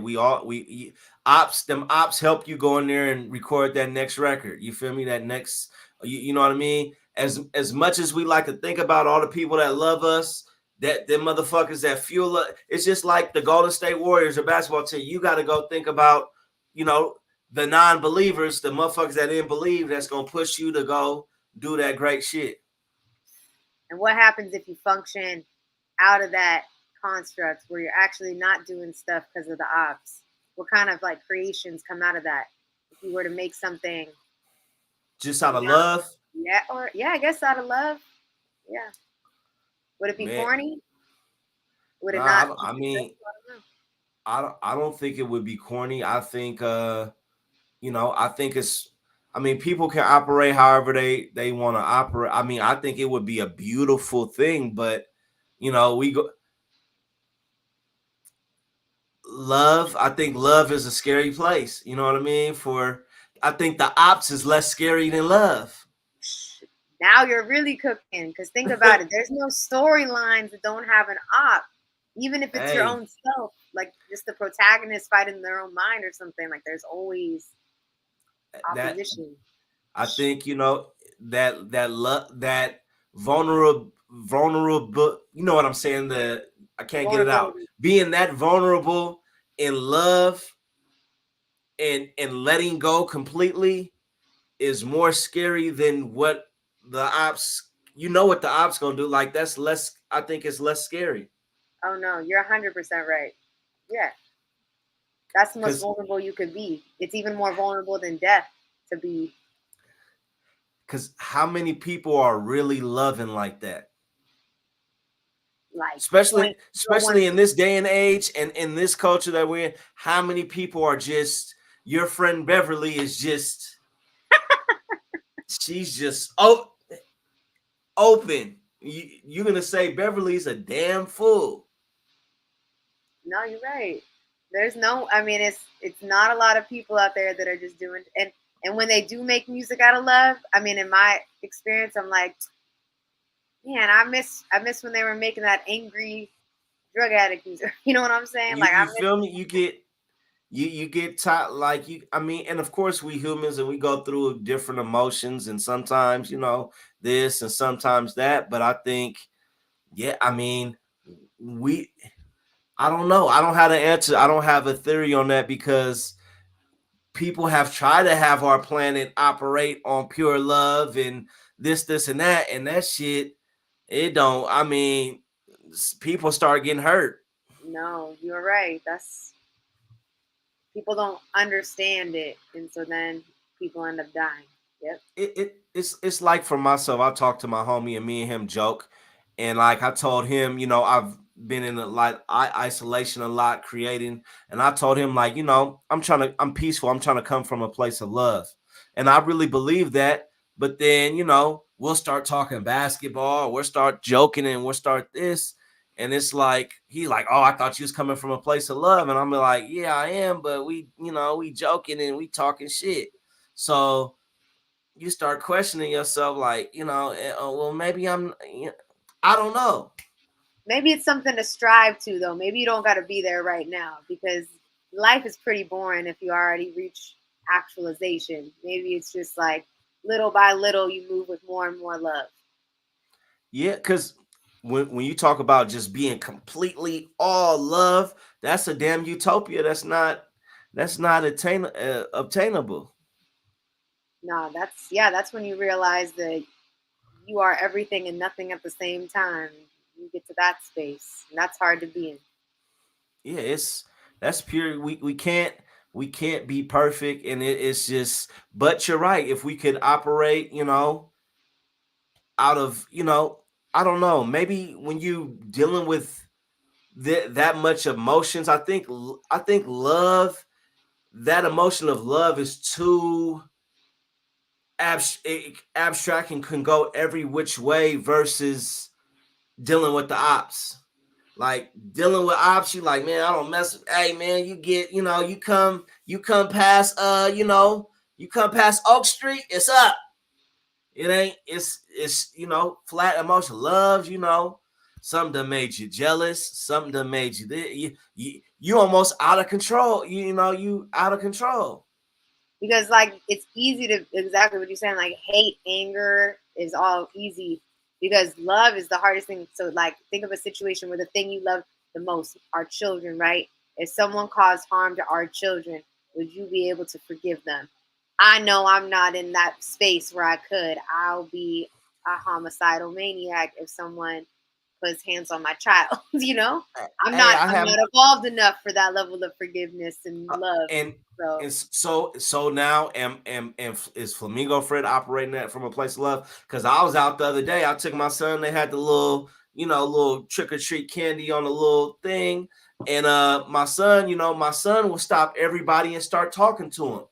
Ops, them ops help you go in there and record that next record. You feel me? That next, you know what I mean? As much as we like to think about all the people that love us, that them motherfuckers that fuel us, it's just like the Golden State Warriors or basketball team. You got to go think about, you know, the non-believers, the motherfuckers that didn't believe, that's gonna push you to go do that great shit. And what happens if you function out of that construct where you're actually not doing stuff because of the ops? What kind of like creations come out of that? If you were to make something, Just out of not, love, yeah, or yeah, I guess out of love, yeah. Would it be man. corny? Would it Nah, not? I mean, I don't think it would be corny. I think I think it's I mean people can operate however they want to operate. I mean, I think it would be a beautiful thing, but we go love, I think love is a scary place. You know what I mean? I think the ops is less scary than love. Now you're really cooking. Because think about it. There's no storylines that don't have an op, even if it's your Hey, own self. Like just the protagonist fighting their own mind or something. Like there's always that opposition. I think that vulnerable, you know what I'm saying? I can't get it out. Vulnerability. Being that vulnerable in love and letting go completely is more scary than what the ops. You know what the ops gonna do? Like that's less. I think it's less scary Oh no, you're 100% right. Yeah, that's the most because vulnerable you could be. It's even more vulnerable than death to be how many people are really loving like that? like Especially point zero one. especially in this day and age and in this culture that we're in, how many people are just your friend Beverly is just she's just open. You're gonna say Beverly's a damn fool. No, you're right. There's no. I mean, it's not a lot of people out there that are just doing and when they do make music out of love, I mean, in my experience, I'm like, man, I miss when they were making that angry drug addict music. You know what I'm saying? You Like I you miss. feel me? You get taught like you. I mean, and of course we humans and we go through different emotions and sometimes this and sometimes that. But I think yeah, I mean we. I don't know. I don't have the answer. I don't have a theory on that because people have tried to have our planet operate on pure love and this, and that shit. It don't. I mean, people start getting hurt. No, you're right. That's people don't understand it, and so then people end up dying. Yep. It's like for myself. I talked to my homie and me and him joke, and like I told him, I've been in a lot isolation a lot, creating, and I told him like, I'm peaceful. I'm trying to come from a place of love, and I really believe that. But then we'll start talking basketball, we'll start joking, and we'll start this. And it's like he like, oh, I thought you was coming from a place of love, and I'm like, yeah, I am, but we joking and we talking shit. So you start questioning yourself, like, well, maybe I don't know. Maybe it's something to strive to, though. Maybe you don't got to be there right now because life is pretty boring if you already reach actualization. Maybe it's just like little by little you move with more and more love. Yeah, because when you talk about just being completely all love, that's a damn utopia. That's not obtainable. No, that's yeah, that's when you realize that you are everything and nothing at the same time. you get to that space, and that's hard to be in. Yeah, that's pure. We can't be perfect, and it's just. But you're right. If we could operate, out of, I don't know, maybe when you dealing with that much emotions, I think love, that emotion of love is too abstract and can go every which way versus dealing with the ops. Like dealing with ops, you like, man, I don't mess with, hey man, you get, you come past you come past Oak Street, it's up. It ain't, it's flat emotion. Love, something that made you jealous, something that made you almost out of control. You out of control. Because like it's easy to, exactly what you're saying, like hate, anger is all easy, because love is the hardest thing. So like think of a situation where the thing you love the most, our children, right? If someone caused harm to our children, would you be able to forgive them? I know I'm not in that space where I could. I'll be a homicidal maniac if someone puts hands on my child. I'm Hey, not I I'm have, not evolved enough for that level of forgiveness and love. and So and so now am is Flamingo Fred operating that from a place of love? Because I was out the other day, I took my son, they had the little trick or treat candy on the little thing, and my son will stop everybody and start talking to him.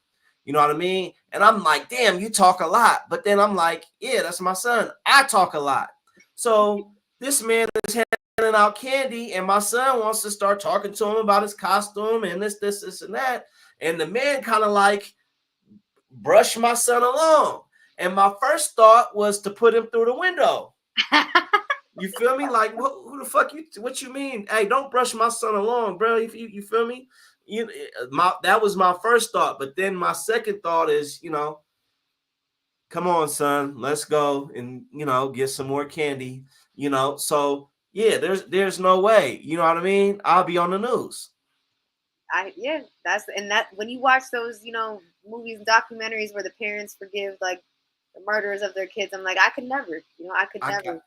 You know what I mean? And I'm like, damn, you talk a lot. But then I'm like, yeah, that's my son. I talk a lot. So this man is handing out candy, and my son wants to start talking to him about his costume and this, and that. And the man kind of like brushed my son along. And my first thought was to put him through the window. You feel me? Like, who the fuck you? What you mean? Hey, don't brush my son along, bro. You feel me? That was my first thought. But then my second thought is, come on, son, let's go and get some more candy. So yeah, there's no way. You know what I mean? I'll be on the news. yeah, that's, and that when you watch those, movies and documentaries where the parents forgive like the murderers of their kids, I'm like, I could never, I could I never.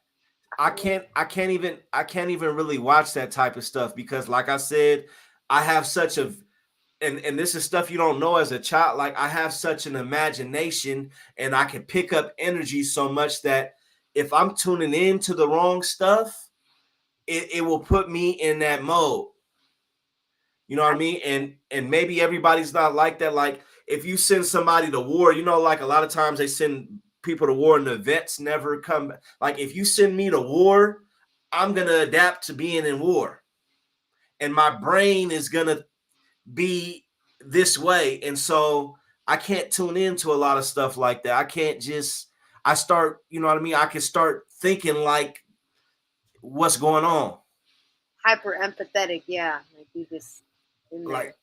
I can't even really watch that type of stuff because, like I said, I have such a and this is stuff you don't know as a child. Like I have such an imagination, and I can pick up energy so much that if I'm tuning into the wrong stuff, it will put me in that mode. You know what I mean? And maybe everybody's not like that. Like if you send somebody to war, like a lot of times they send people to war and the vets never come back. Like if you send me to war, I'm gonna adapt to being in war. And my brain is gonna be this way. And so I can't tune into a lot of stuff like that. I can't just I start, you know what I mean? I can start thinking like what's going on. Hyper empathetic, yeah, like you just in there. Like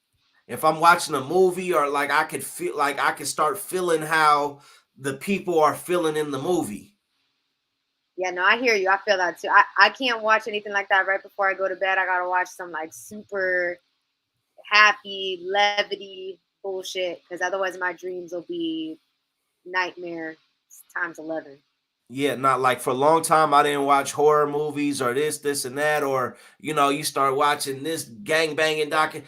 if I'm watching a movie or like I could feel like I could start feeling how the people are feeling in the movie. Yeah, no, I hear you. I feel that too. I can't watch anything like that right before I go to bed. I gotta watch some like super happy, levity bullshit, because otherwise my dreams will be nightmare times 11. Yeah, not like for a long time I didn't watch horror movies or this and that, or you start watching this gang banging like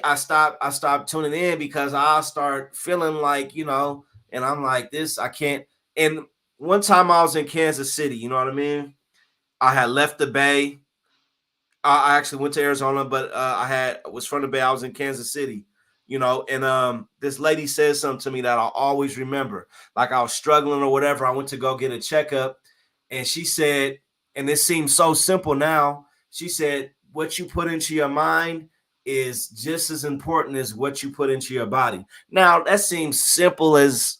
I stopped tuning in because I start feeling like, and I'm like this, I can't. And one time I was in Kansas City, you know what I mean? I had left the Bay. I actually went to Arizona, but was from the Bay. I was in Kansas City, and this lady said something to me that I'll always remember. Like I was struggling or whatever. I went to go get a checkup, and she said, and this seems so simple now. She said, "What you put into your mind is just as important as what you put into your body." Now that seems simple as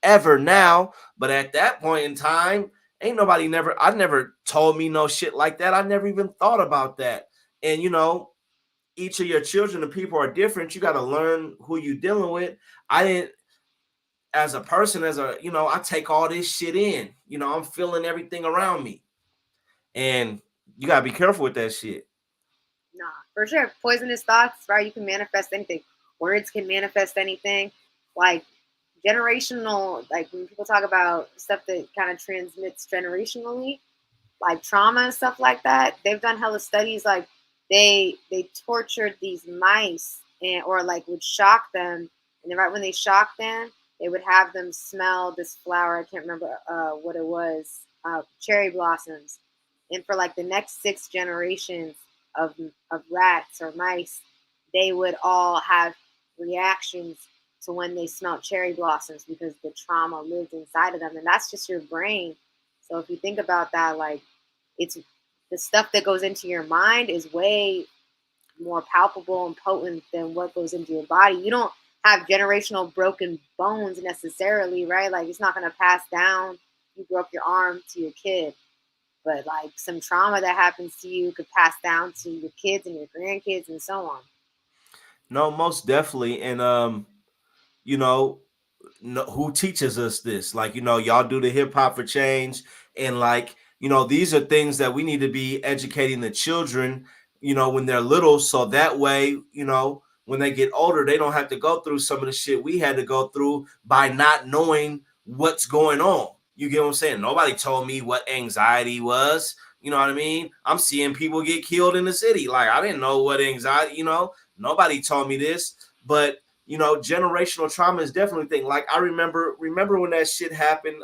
ever now, but at that point in time, ain't nobody I never told me no shit like that. I never even thought about that. And each of your children and people are different. You got to learn who you dealing with. I didn't, as a person, I take all this shit in. I'm feeling everything around me. And you gotta be careful with that shit. Nah, for sure. Poisonous thoughts, right? You can manifest anything. Words can manifest anything. Like generational, like when people talk about stuff that kind of transmits generationally, like trauma and stuff like that, they've done hella studies. Like they tortured these mice and or like would shock them, and then right when they shocked them, they would have them smell this flower. I can't remember what it was. Cherry blossoms, and for like the next 6 generations of of rats or mice, they would all have reactions to when they smelled cherry blossoms because the trauma lived inside of them, and that's just your brain. So if you think about that, like it's the stuff that goes into your mind is way more palpable and potent than what goes into your body. You don't have generational broken bones necessarily, right? Like it's not going to pass down. You broke your arm to your kid, but like some trauma that happens to you could pass down to your kids and your grandkids and so on. No, most definitely. And you know, no, who teaches us this? Like, y'all do the hip hop for change, and like, these are things that we need to be educating the children, when they're little, so that way, when they get older, they don't have to go through some of the shit we had to go through by not knowing what's going on. You get what I'm saying? Nobody told me what anxiety was. You know what I mean? I'm seeing people get killed in the city. Like, I didn't know what anxiety, nobody told me this, but generational trauma is definitely a thing. Like I remember when that shit happened.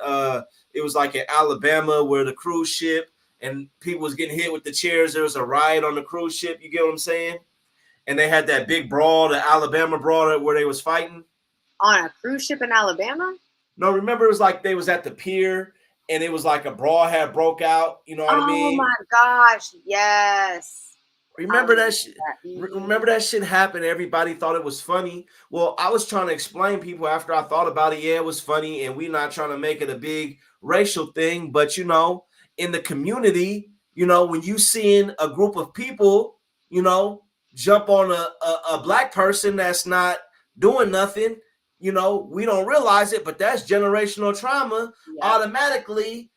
It was like in Alabama where the cruise ship and people was getting hit with the chairs. There was a riot on the cruise ship. You get what I'm saying? And they had that big brawl, the Alabama brawl, where they was fighting On a cruise ship in Alabama? No, remember it was like they was at the pier and it was like a brawl had broke out. You know what I Oh mean? my gosh, yes. Remember that shit? Mhm. Remember that shit happened? Everybody thought it was funny. Well, I was trying to explain people after I thought about it. Yeah, it was funny, and we're not trying to make it a big racial thing. But in the community, when you seeing a group of people, jump on a black person that's not doing nothing, we don't realize it, but that's generational trauma. Yeah. Automatically,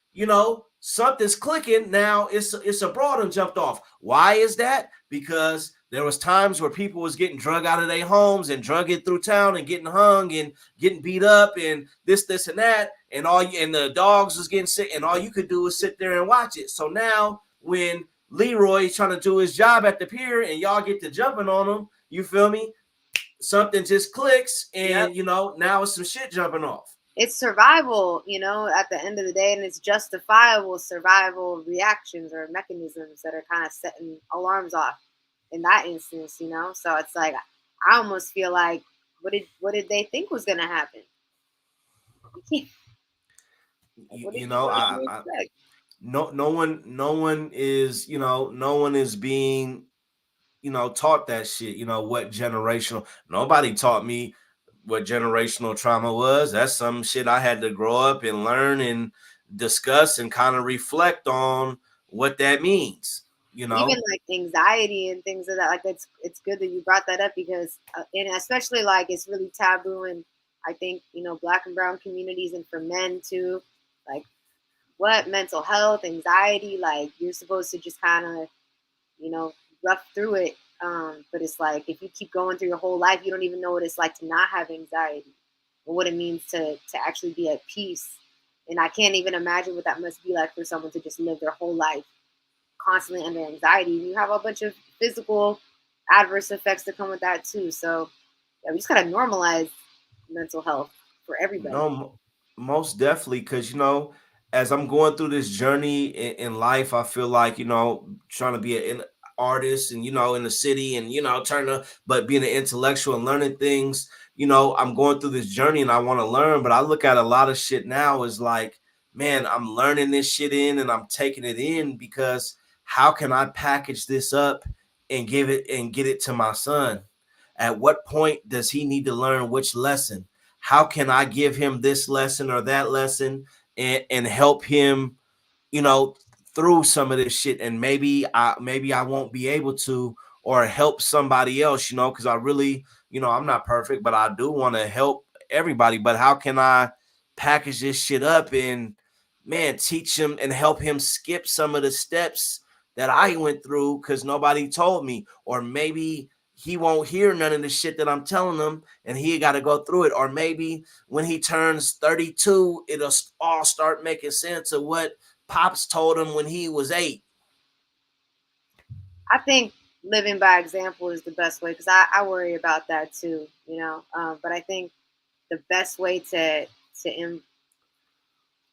something's clicking. Now it's a broad and jumped off. Why is that? Because there was times where people was getting drug out of their homes and drug it through town and getting hung and getting beat up and this and that, and and the dogs was getting sick, and all you could do was sit there and watch it. So now when Leroy's trying to do his job at the pier and y'all get to jumping on him, you feel me? Something just clicks, and now it's some shit jumping off. It's survival, at the end of the day, and it's justifiable survival reactions or mechanisms that are kind of setting alarms off in that instance, So it's like I almost feel like what did they think was gonna happen? I no one is no one is being taught that shit. What generational, nobody taught me what generational trauma was. That's some shit I had to grow up and learn and discuss and kind of reflect on what that means. Even like anxiety and things like that. Like it's good that you brought that up because and especially like it's really taboo, and I think Black and brown communities and for men too. Like what mental health, anxiety, like you're supposed to just kind of rough through it. But it's like if you keep going through your whole life, you don't even know what it's like to not have anxiety or what it means to actually be at peace. And I can't even imagine what that must be like for someone to just live their whole life constantly under anxiety. You have a bunch of physical adverse effects that come with that too. So yeah, we just gotta normalize mental health for everybody. No, most definitely, because as I'm going through this journey in life, I feel like trying to be an artist and in the city and but being an intellectual and learning things. I'm going through this journey and I want to learn, but I look at a lot of shit now as like, man, I'm learning this shit in and I'm taking it in because how can I package this up and give it and get it to my son? At what point does he need to learn which lesson? How can I give him this lesson or that lesson and help him, you know, through some of this shit? And maybe I won't be able to, or help somebody else, because I really, I'm not perfect, but I do want to help everybody. But how can I package this shit up and, man, teach him and help him skip some of the steps that I went through because nobody told me? Or maybe he won't hear none of the shit that I'm telling him and he got to go through it. Or maybe when he turns 32, it'll all start making sense of what pops told him when he was 8. I think living by example is the best way because I worry about that too, you know. But I think the best way to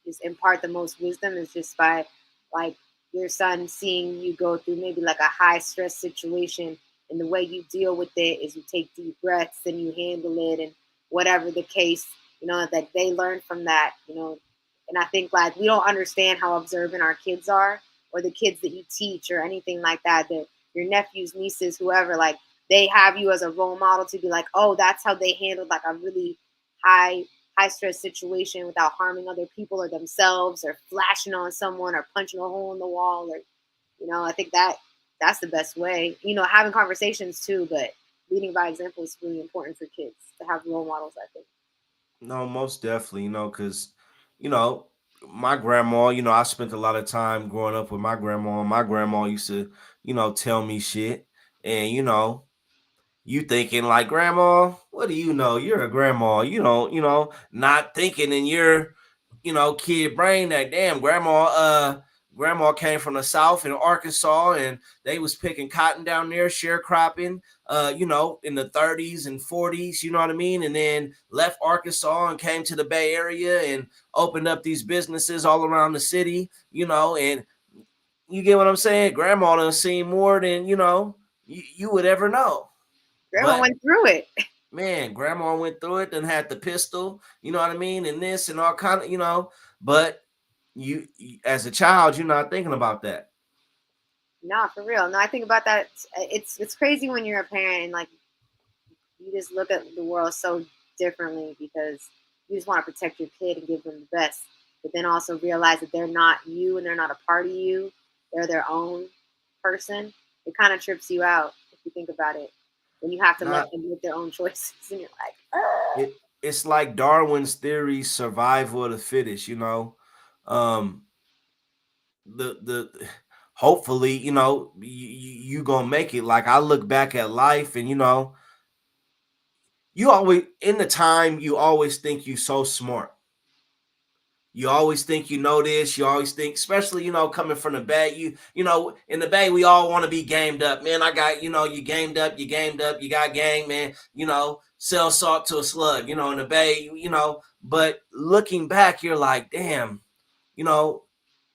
just impart the most wisdom is just by like your son seeing you go through maybe like a high stress situation, and the way you deal with it is you take deep breaths and you handle it, and whatever the case, you know, that they learn from that, you know. And I think like we don't understand how observant our kids are, or the kids that you teach or anything like that, that your nephews, nieces, whoever, like they have you as a role model to be like, oh, that's how they handled like a really high high stress situation without harming other people or themselves or flashing on someone or punching a hole in the wall, or you know. I think that that's the best way, you know, having conversations too, but leading by example is really important for kids to have role models, I think. No, most definitely, because, you know, my grandma, I spent a lot of time growing up with my grandma. My grandma used to, tell me shit. And, you thinking like, grandma, what do you know? You're a grandma. You don't, not thinking in your, kid brain that damn grandma came from the South in Arkansas, and they was picking cotton down there, sharecropping, in the 30s and 40s, you know what I mean? And then left Arkansas and came to the Bay Area and opened up these businesses all around the city, and you get what I'm saying? Grandma done seen more than, you would ever know. Grandma But went through it. man, grandma went through it and had the pistol, you know what I mean? And this and all kind of, but as a child, you're not thinking about that. No, for real. No, I think about that. It's crazy when you're a parent and like you just look at the world so differently because you just want to protect your kid and give them the best, but then also realize that they're not you and they're not a part of you. They're their own person. It kind of trips you out if you think about it. When you have to let Not them make their own choices, and you're like, ah. it's like Darwin's theory, survival of the fittest, Um the hopefully, you gonna make it. Like I look back at life and you always in the time you always think you so smart. You always think you know this. You always think, especially coming from the Bay. In the Bay, we all want to be gamed up, man. I got you gamed up, you got game, man. Sell salt to a slug. In the Bay, But looking back, you're like, damn, you know,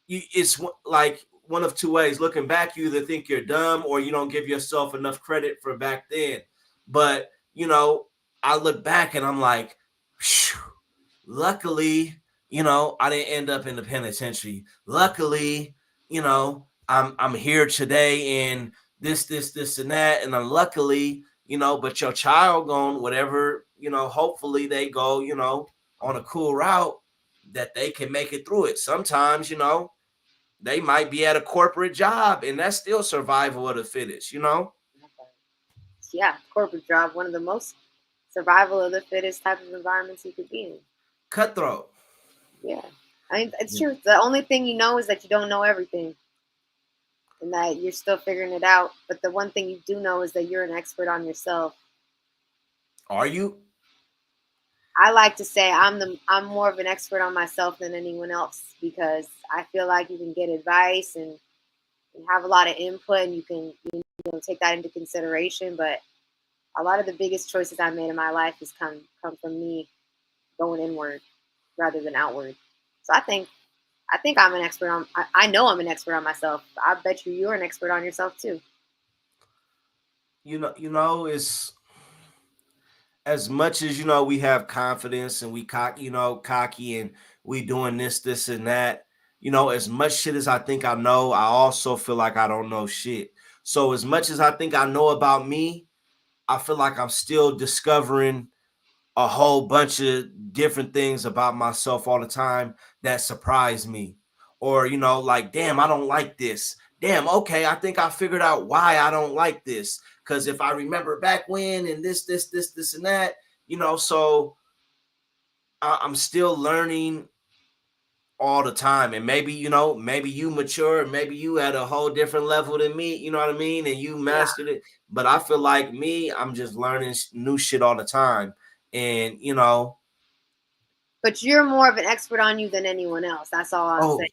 it's like one of two ways. Looking back, you either think you're dumb or you don't give yourself enough credit for back then. But I look back and I'm like, phew, luckily, I didn't end up in the penitentiary. Luckily, I'm here today and this and that. And luckily, but your child going whatever, hopefully they go, on a cool route that they can make it through it. Sometimes, they might be at a corporate job and that's still survival of the fittest. Yeah, corporate job, one of the most survival of the fittest type of environments you could be in. Cutthroat. Yeah. I mean, it's true. The only thing you know is that you don't know everything and that you're still figuring it out. But the one thing you do know is that you're an expert on yourself. Are you? I like to say I'm more of an expert on myself than anyone else because I feel like you can get advice and have a lot of input and you can take that into consideration. But a lot of the biggest choices I made in my life has come from me going inward rather than outward. So I think I'm an expert on. I know I'm an expert on myself. I bet you're an expert on yourself too. It's as much as we have confidence and we cocky and we doing this and that. As much shit as I think I know, I also feel like I don't know shit. So as much as I think I know about me, I feel like I'm still discovering a whole bunch of different things about myself all the time that surprise me. Or, like, damn, I don't like this. Damn, okay, I think I figured out why I don't like this. Because if I remember back when and this and that, so I'm still learning all the time. And maybe, maybe you mature, maybe you at a whole different level than me, you know what I mean? And you Yeah. mastered it. But I feel like me, I'm just learning new shit all the time. And, But you're more of an expert on you than anyone else. That's all I'm oh, saying.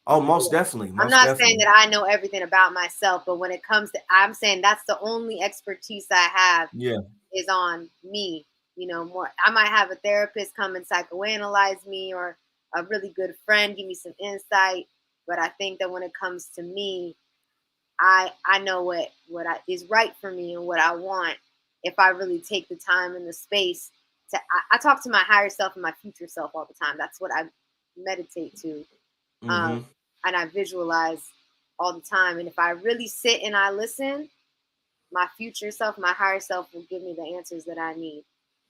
Oh, most definitely, I'm most not saying definitely. that I know everything about myself, but when it comes to, I'm saying that's the only expertise I have Yeah. is on me. You know, more. I might have a therapist come and psychoanalyze me, or a really good friend give me some insight. But I think that when it comes to me, I know is right for me and what I want if I really take the time and the space to. I talk to my higher self and my future self all the time. That's what I meditate to, Mm-hmm. um, and I visualize all the time. And if I really sit and I listen, my future self, my higher self, will give me the answers that I need.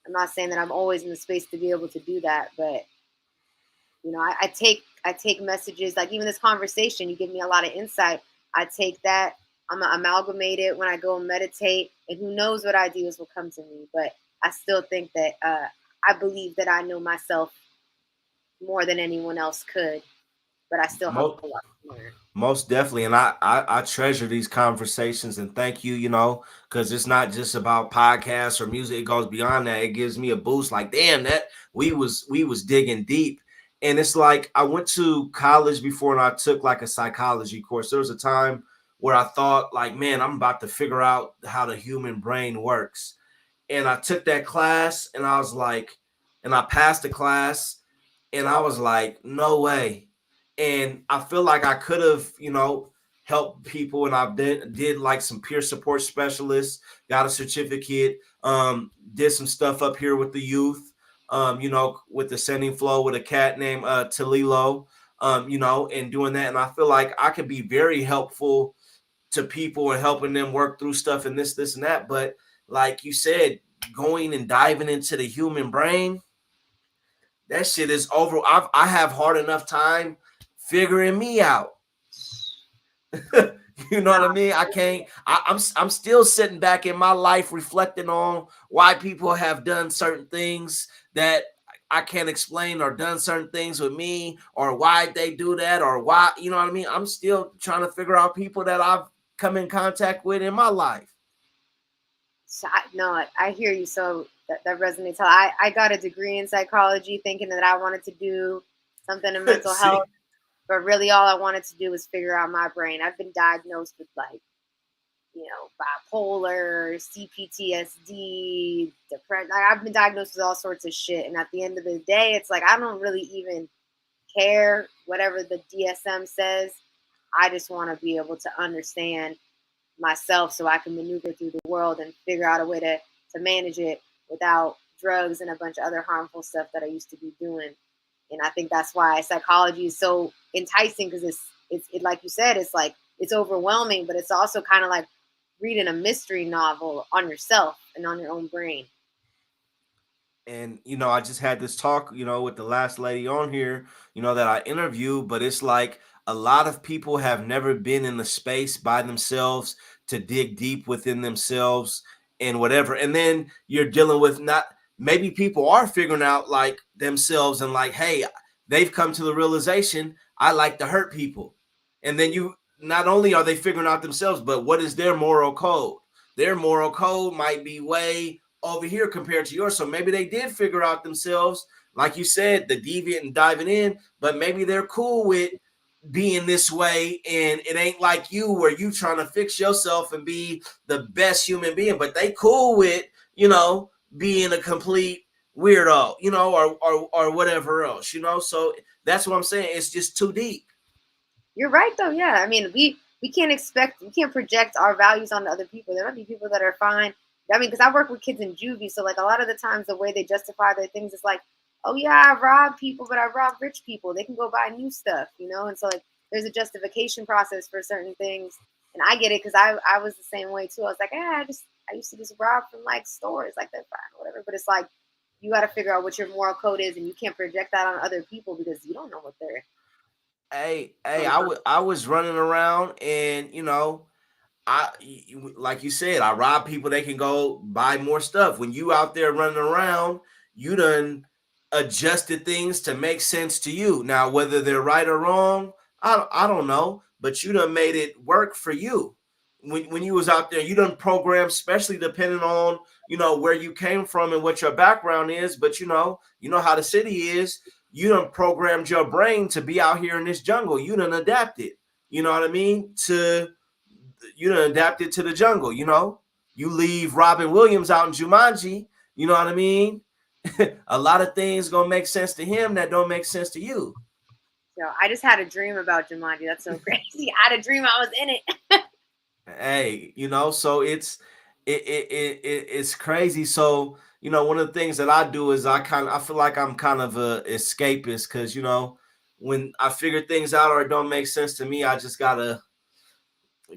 I'm not saying that I'm always in the space to be able to do that, but you know, I take messages like even this conversation. You give me a lot of insight. I take that. I'm gonna amalgamate it when I go and meditate, and who knows what ideas will come to me. But I still think that I believe that I know myself more than anyone else could. But I still have Most a lot to learn. Most definitely, and I treasure these conversations, and thank you, because it's not just about podcasts or music. It goes beyond that. It gives me a boost. Like, damn, that we was digging deep, and it's like I went to college before, and I took like a psychology course. There was a time where I thought, like, man, I'm about to figure out how the human brain works, and I took that class, and I was like, and I passed the class, and I was like, no way. And I feel like I could have, helped people. And I did like some peer support specialists, got a certificate, did some stuff up here with the youth, with the sending flow with a cat named Talilo, and doing that. And I feel like I could be very helpful to people and helping them work through stuff and this, and that. But like you said, going and diving into the human brain, that shit is over. I have hard enough time figuring me out. You know what I mean? I can't. I'm still sitting back in my life reflecting on why people have done certain things that I can't explain, or done certain things with me, or why they do that, or why, you know what I mean? I'm still trying to figure out people that I've come in contact with in my life. So I hear you. So that resonates. I got a degree in psychology thinking that I wanted to do something in mental See, health, but really all I wanted to do was figure out my brain. I've been diagnosed with like, bipolar, CPTSD, depression. Like, I've been diagnosed with all sorts of shit. And at the end of the day, it's like I don't really even care whatever the DSM says. I just want to be able to understand myself so I can maneuver through the world and figure out a way to manage it without drugs and a bunch of other harmful stuff that I used to be doing. And I think that's why psychology is so enticing, because it's like you said, it's like it's overwhelming, but it's also kind of like reading a mystery novel on yourself and on your own brain. and I just had this talk, with the last lady on here, that I interviewed. But it's like a lot of people have never been in the space by themselves to dig deep within themselves and whatever. And then you're dealing with, not maybe people are figuring out like themselves, and like, hey, they've come to the realization, I like to hurt people. And then you, not only are they figuring out themselves, but what is their moral code? Their moral code might be way over here compared to yours. So maybe they did figure out themselves, like you said, the deviant and diving in, but maybe they're cool with being this way, and it ain't like you where you trying to fix yourself and be the best human being, but they cool with, being a complete weirdo, or whatever else, so that's what I'm saying. It's just too deep. You're right, though. Yeah, I mean, we can't project our values onto other people. There might be people that are fine. I mean, because I work with kids in juvie, so like a lot of the times the way they justify their things is like, oh yeah, I rob people, but I rob rich people. They can go buy new stuff, And so like there's a justification process for certain things, and I get it because I was the same way too. I was like, I used to just rob from like stores, like they're fine, whatever. But it's like you got to figure out what your moral code is, and you can't project that on other people because you don't know what they're Hey, going I was running around, and like you said, I rob people. They can go buy more stuff. When you out there running around, you done adjusted things to make sense to you. Now, whether they're right or wrong, I don't know. But you done made it work for you. When you was out there, you done programmed, especially depending on where you came from and what your background is. But you know how the city is. you done programmed your brain to be out here in this jungle. You done adapted, you know what I mean? You done adapted to the jungle, you know? You leave Robin Williams out in Jumanji, you know what I mean? A lot of things gonna make sense to him that don't make sense to you. So I just had a dream about Jumanji. That's so crazy. I had a dream I was in it. Hey, you know, so it's crazy. So, you know, one of the things that I do is I feel like I'm kind of a escapist, because, you know, when I figure things out or it don't make sense to me, I just gotta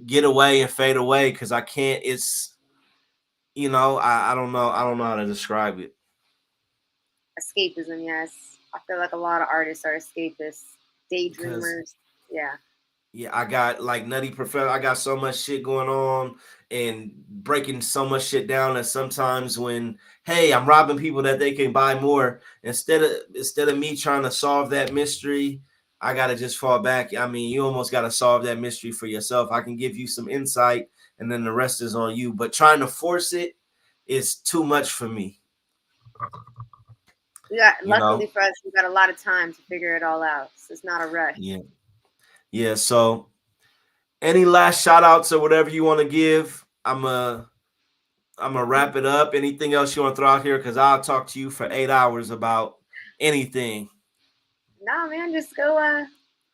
get away and fade away, because I can't. It's, you know, I don't know how to describe it. Escapism, yes. I feel like a lot of artists are escapists, daydreamers. Yeah. Yeah, I got like Nutty Professor. I got so much shit going on and breaking so much shit down that sometimes when, hey, I'm robbing people that they can buy more, instead of me trying to solve that mystery, I gotta just fall back. I mean, you almost gotta solve that mystery for yourself. I can give you some insight, and then the rest is on you. But trying to force it is too much for me. Luckily for us, we got a lot of time to figure it all out. So it's not a rush. Yeah. So, any last shout outs or whatever you want to give? I'm gonna wrap it up. Anything else you want to throw out here? Because I'll talk to you for 8 hours about anything. Nah, man, just go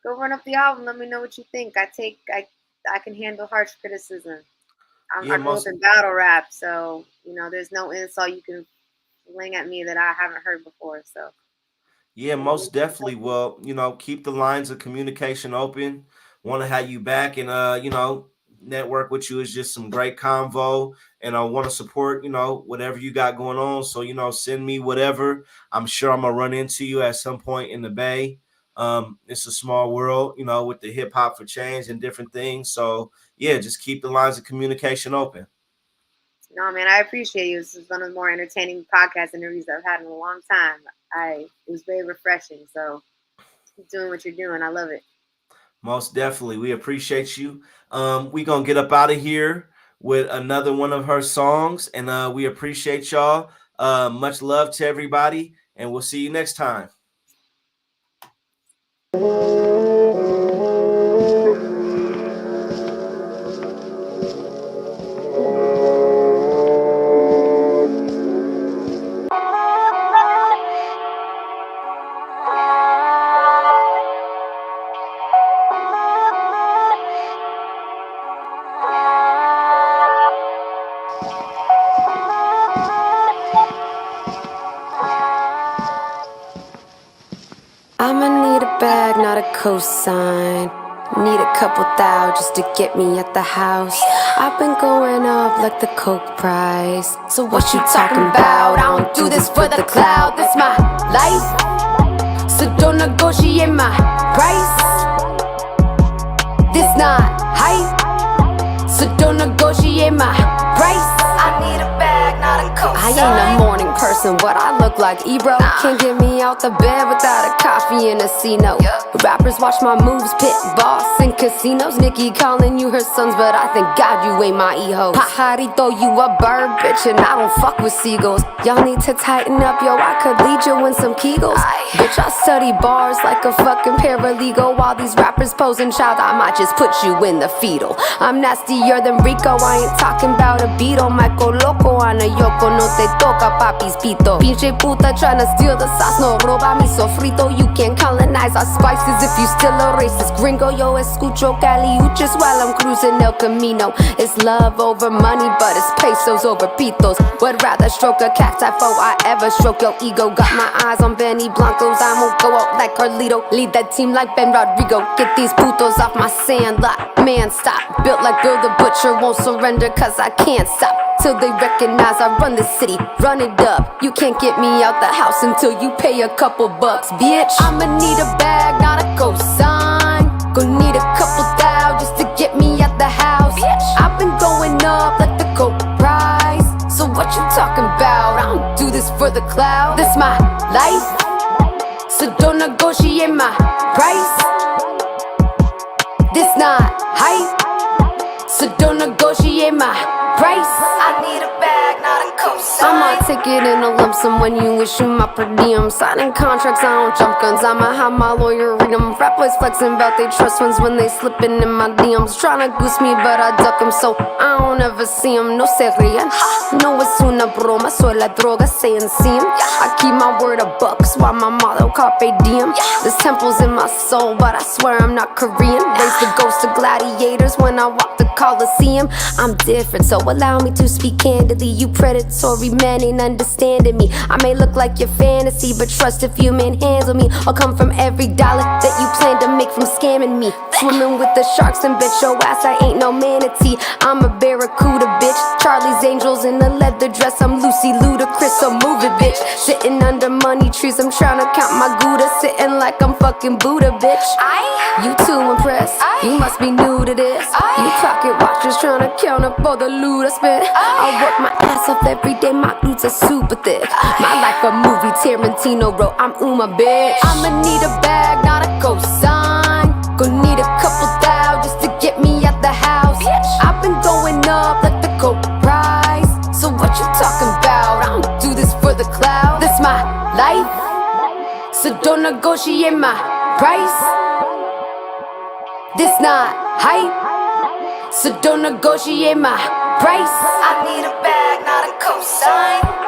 run up the album. Let me know what you think. I can handle harsh criticism. I grew up in battle rap, so you know there's no insult you can fling at me that I haven't heard before. So yeah, most definitely. Well, you know, keep the lines of communication open. Want to have you back and you know, network with you. Is just some great convo, and I want to support, you know, whatever you got going on. So, you know, send me whatever. I'm sure I'm gonna run into you at some point in the Bay. It's a small world, you know, with the hip hop for change and different things. So yeah, just keep the lines of communication open. no, man, I appreciate you. This is one of the more entertaining podcast interviews I've had in a long time. It was very refreshing. So keep doing what you're doing. I love it. Most definitely. We appreciate you. We gonna get up out of here with another one of her songs, and we appreciate y'all. Much love to everybody, and we'll see you next time. I'ma need a bag, not a cosign. Need a couple thou just to get me at the house. I've been going up like the coke price. So what you talking about? I don't do this for the cloud. This my life, so don't negotiate my price. This not hype, so don't negotiate my price. I need a bag, not a cosign. I ain't a morning person, what I look like, Ebro. Can't get me out the bed without a coffee and a C-note. Rappers watch my moves, pit boss in casinos. Nikki calling you her sons, but I thank God you ain't my e-hoes. Pajarito, you a bird, bitch, and I don't fuck with seagulls. Y'all need to tighten up, yo, I could lead you in some Kegels. Bitch, I study bars like a fucking paralegal. While these rappers posing child, I might just put you in the fetal. I'm nastier than Rico, I ain't talking about a Beetle. Michael Loco, Ana Yoko, no te toca, papi's pito. Pinche puta tryna steal the sauce, no roba mi sofrito. You can't colonize our spices if you still a racist gringo. Yo, escucho caliuches while I'm cruising El Camino. It's love over money, but it's pesos over pitos. Would rather stroke a cacti before I ever stroke your ego. Got my eyes on Benny Blancos, I'ma go out like Carlito. Lead that team like Ben Rodrigo. Get these putos off my sand lot. Man, stop. Built like Bill the Butcher, won't surrender cause I can't stop. Till they recognize I run the city, run it up. You can't get me out the house until you pay a couple bucks, bitch. I'ma need a bag, not a cosign. Gon' need a couple thou just to get me out the house, bitch. I've been going up like the coke price. So what you talking about? I don't do this for the cloud. This my life, so don't negotiate my price. This not hype, so don't negotiate my price. I need a bag, not a cosign. I'm on take it in a lump sum when you issue my per diem. Signing contracts, I don't jump guns. I'ma have my lawyer read them. Rap boys flexing about they trust ones when they slipping in my DMs. Tryna goose me, but I duck them, so I don't ever see them. No se rían. No, es una broma. Soy la droga, say and see 'em. I keep my word a buck, that's why my motto carpe diem. This temple's in my soul, but I swear I'm not Korean. Raise the ghost of gladiators when I walk the Coliseum. I'm different, so allow me to speak candidly. You predatory men ain't understanding me. I may look like your fantasy, but trust if you manhandle me. I'll come from every dollar that you plan to make from scamming me. Swimming with the sharks and bet your ass I ain't no manatee. I'm a barracuda, bitch. Charlie's Angels in a leather dress. I'm Lucy Ludacris, so move it, bitch. Sitting under money trees, I'm tryna count my Gouda. Sitting like I'm fucking Buddha, bitch. You too impressed, you must be new to this. You pocket watchers tryna count up all the loot I spent. I work my ass off every day, my glutes are super thick. My life a movie, Tarantino wrote, I'm Uma, bitch. I'ma need a bag, not a cosign. Gonna need a couple thou just to get me out the house. I've been going up like the coke price. So what you talking about? I don't do this for the cloud. This my life, so don't negotiate my price. This not hype, so don't negotiate my price. I need a bag, not a cosign.